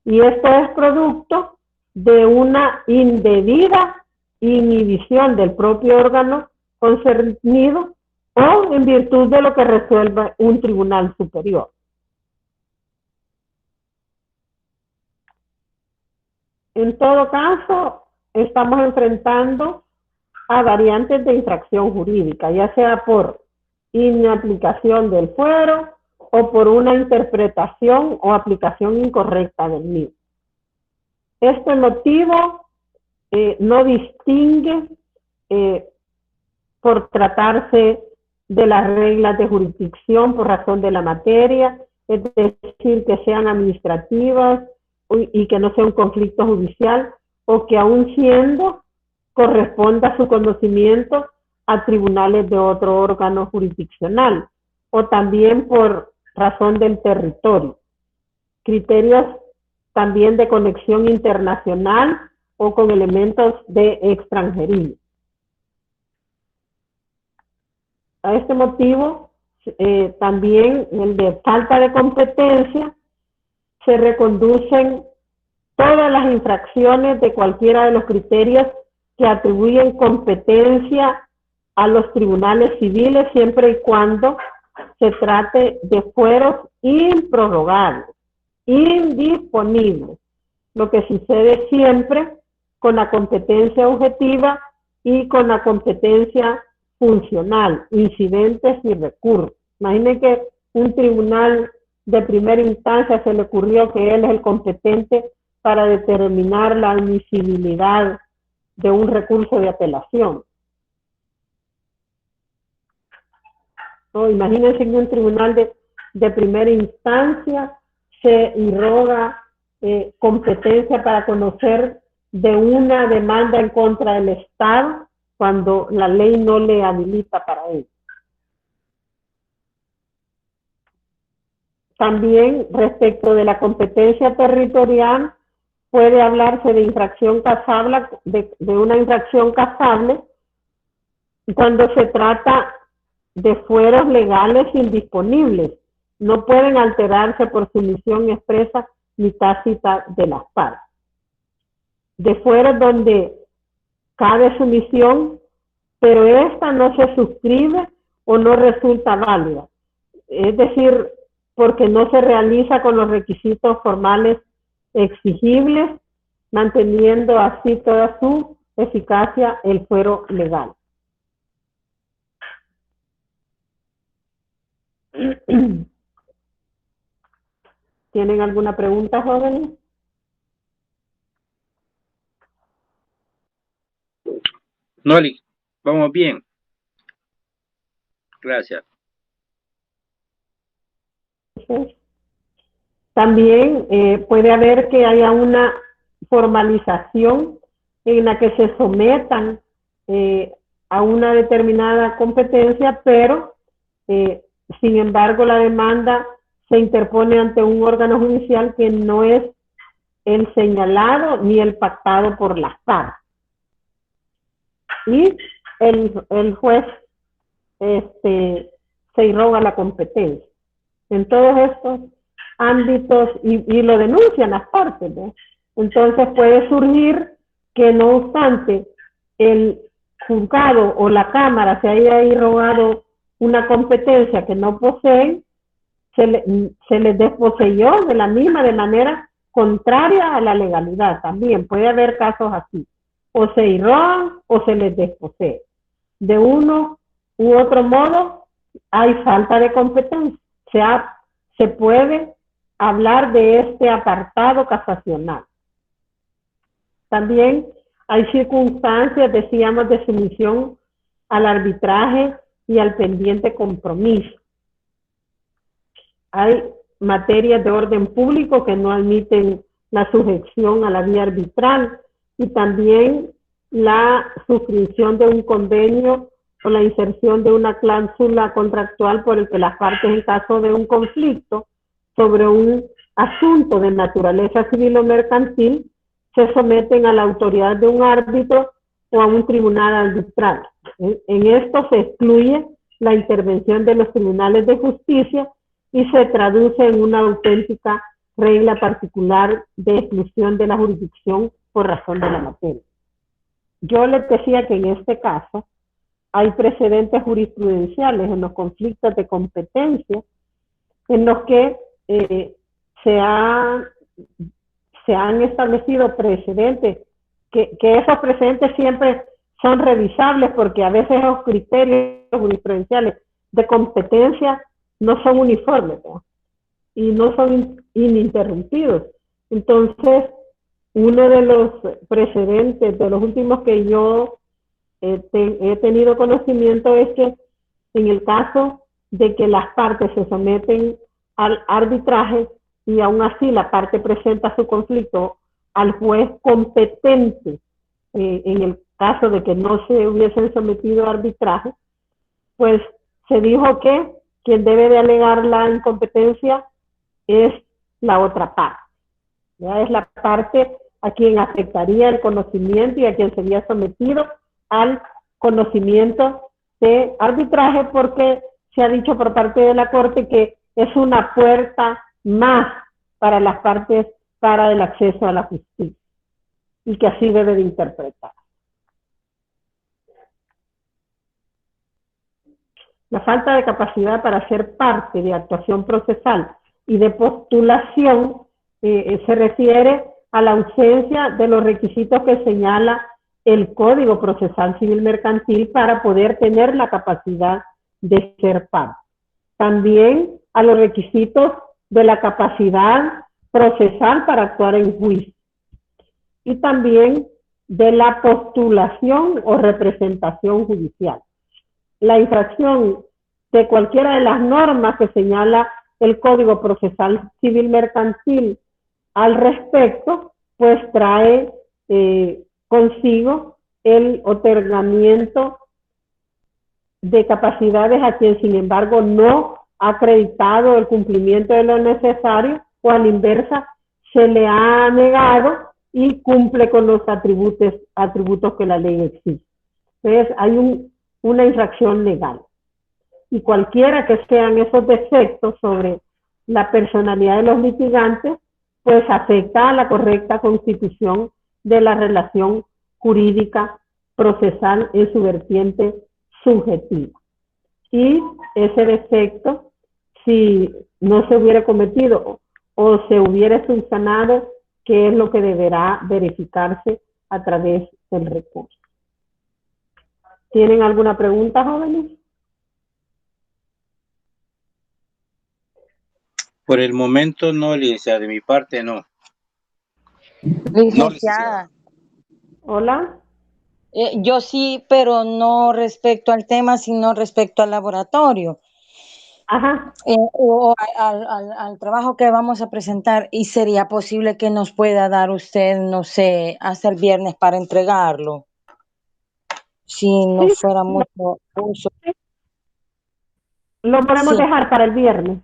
Y esto es producto de una indebida inhibición del propio órgano concernido o en virtud de lo que resuelva un tribunal superior. En todo caso, estamos enfrentando a variantes de infracción jurídica, ya sea por inaplicación del fuero o por una interpretación o aplicación incorrecta del mismo. Este motivo no distingue por tratarse de las reglas de jurisdicción por razón de la materia, es decir, que sean administrativas y que no sea un conflicto judicial, o que aún siendo corresponda su conocimiento a tribunales de otro órgano jurisdiccional, o también por razón del territorio. Criterios también de conexión internacional o con elementos de extranjería. A este motivo, también el de falta de competencia, se reconducen todas las infracciones de cualquiera de los criterios que atribuyen competencia a los tribunales civiles siempre y cuando se trate de fueros improrrogables, indisponibles, lo que sucede siempre con la competencia objetiva y con la competencia funcional, incidentes y recursos. Imaginen que un tribunal de primera instancia se le ocurrió que él es el competente para determinar la admisibilidad de un recurso de apelación. ¿No? Imagínense que un tribunal de primera instancia se irroga competencia para conocer de una demanda en contra del Estado cuando la ley no le habilita para ello. También respecto de la competencia territorial, puede hablarse de infracción casable, de una infracción casable, cuando se trata de fueros legales indisponibles. No pueden alterarse por sumisión expresa ni tácita de las partes. De fueros donde cabe sumisión, pero esta no se suscribe o no resulta válida. Es decir, porque no se realiza con los requisitos formales exigibles, manteniendo así toda su eficacia el fuero legal. ¿Tienen alguna pregunta, jóvenes? No, Lic, vamos bien. Gracias. También puede haber que haya una formalización en la que se sometan a una determinada competencia, pero sin embargo la demanda se interpone ante un órgano judicial que no es el señalado ni el pactado por las partes. Y el juez se irroga la competencia. En todos estos ámbitos, y lo denuncian las partes, ¿no? Entonces puede surgir que no obstante el juzgado o la cámara se haya irrogado una competencia que no poseen, se les desposeyó de la misma de manera contraria a la legalidad. También puede haber casos así. O se irrogan o se les desposee. De uno u otro modo hay falta de competencia. Se puede hablar de este apartado casacional. También hay circunstancias, decíamos, de sumisión al arbitraje y al pendiente compromiso. Hay materias de orden público que no admiten la sujeción a la vía arbitral, y también la suscripción de un convenio o la inserción de una cláusula contractual por el que las partes, en caso de un conflicto sobre un asunto de naturaleza civil o mercantil, se someten a la autoridad de un árbitro o a un tribunal arbitral. En esto se excluye la intervención de los tribunales de justicia y se traduce en una auténtica regla particular de exclusión de la jurisdicción por razón de la materia. Yo les decía que en este caso hay precedentes jurisprudenciales en los conflictos de competencia en los que se han establecido precedentes, que esos precedentes siempre son revisables porque a veces los criterios jurisprudenciales de competencia no son uniformes, ¿no? Y no son ininterrumpidos. Entonces, uno de los precedentes, de los últimos que yo he tenido conocimiento, es que en el caso de que las partes se someten al arbitraje y aún así la parte presenta su conflicto al juez competente, en el caso de que no se hubiesen sometido a arbitraje, pues se dijo que quien debe de alegar la incompetencia es la otra parte. ¿Ya? Es la parte a quien afectaría el conocimiento y a quien sería sometido al conocimiento de arbitraje, porque se ha dicho por parte de la Corte que es una puerta más para las partes para el acceso a la justicia y que así debe de interpretar. La falta de capacidad para ser parte de actuación procesal y de postulación se refiere a la ausencia de los requisitos que señala el Código Procesal Civil Mercantil para poder tener la capacidad de ser parte. También a los requisitos de la capacidad procesal para actuar en juicio. Y también de la postulación o representación judicial. La infracción de cualquiera de las normas que señala el Código Procesal Civil Mercantil al respecto, pues trae consigo el otorgamiento de capacidades a quien, sin embargo, no ha acreditado el cumplimiento de lo necesario, o a la inversa, se le ha negado y cumple con los atributos que la ley exige. Entonces, hay una infracción legal. Y cualquiera que sean esos defectos sobre la personalidad de los litigantes, pues afecta a la correcta constitución de la relación jurídica procesal en su vertiente subjetiva. Y ese defecto, si no se hubiera cometido o se hubiera subsanado, ¿qué es lo que deberá verificarse a través del recurso? ¿Tienen alguna pregunta, jóvenes? Por el momento no, licenciada, de mi parte no. Licenciada. Hola. Yo sí, pero no respecto al tema, sino respecto al laboratorio. Ajá. O al trabajo que vamos a presentar. ¿Y sería posible que nos pueda dar usted, no sé, hasta el viernes para entregarlo? Si no fuera mucho uso. Lo podemos dejar para el viernes.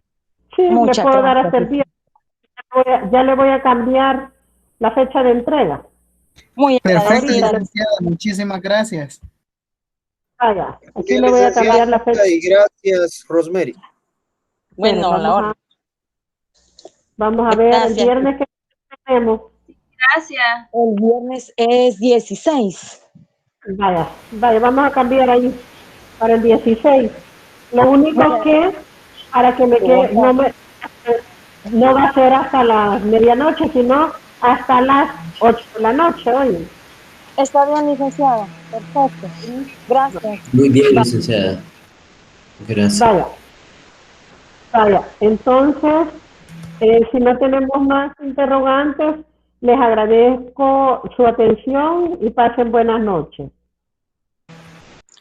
Sí, Muchas le puedo dar gracias. hasta el viernes. Ya le voy a cambiar la fecha de entrega. Muy Perfecto, agradecida. licenciada. Muchísimas gracias. Vaya, aquí le voy a cambiar la fecha. Y gracias, Rosemary. Bueno, Bueno, la hora. Vamos a ver Gracias. el viernes que tenemos. Gracias. El viernes es 16. Vaya, vamos a cambiar ahí para el 16. Lo único que, para que me quede, no va a ser hasta la medianoche, sino hasta las 8 de la noche hoy. Está bien, licenciada. Perfecto. Gracias. Muy bien, licenciada. Gracias. Vaya. Entonces, si no tenemos más interrogantes, les agradezco su atención y pasen buenas noches.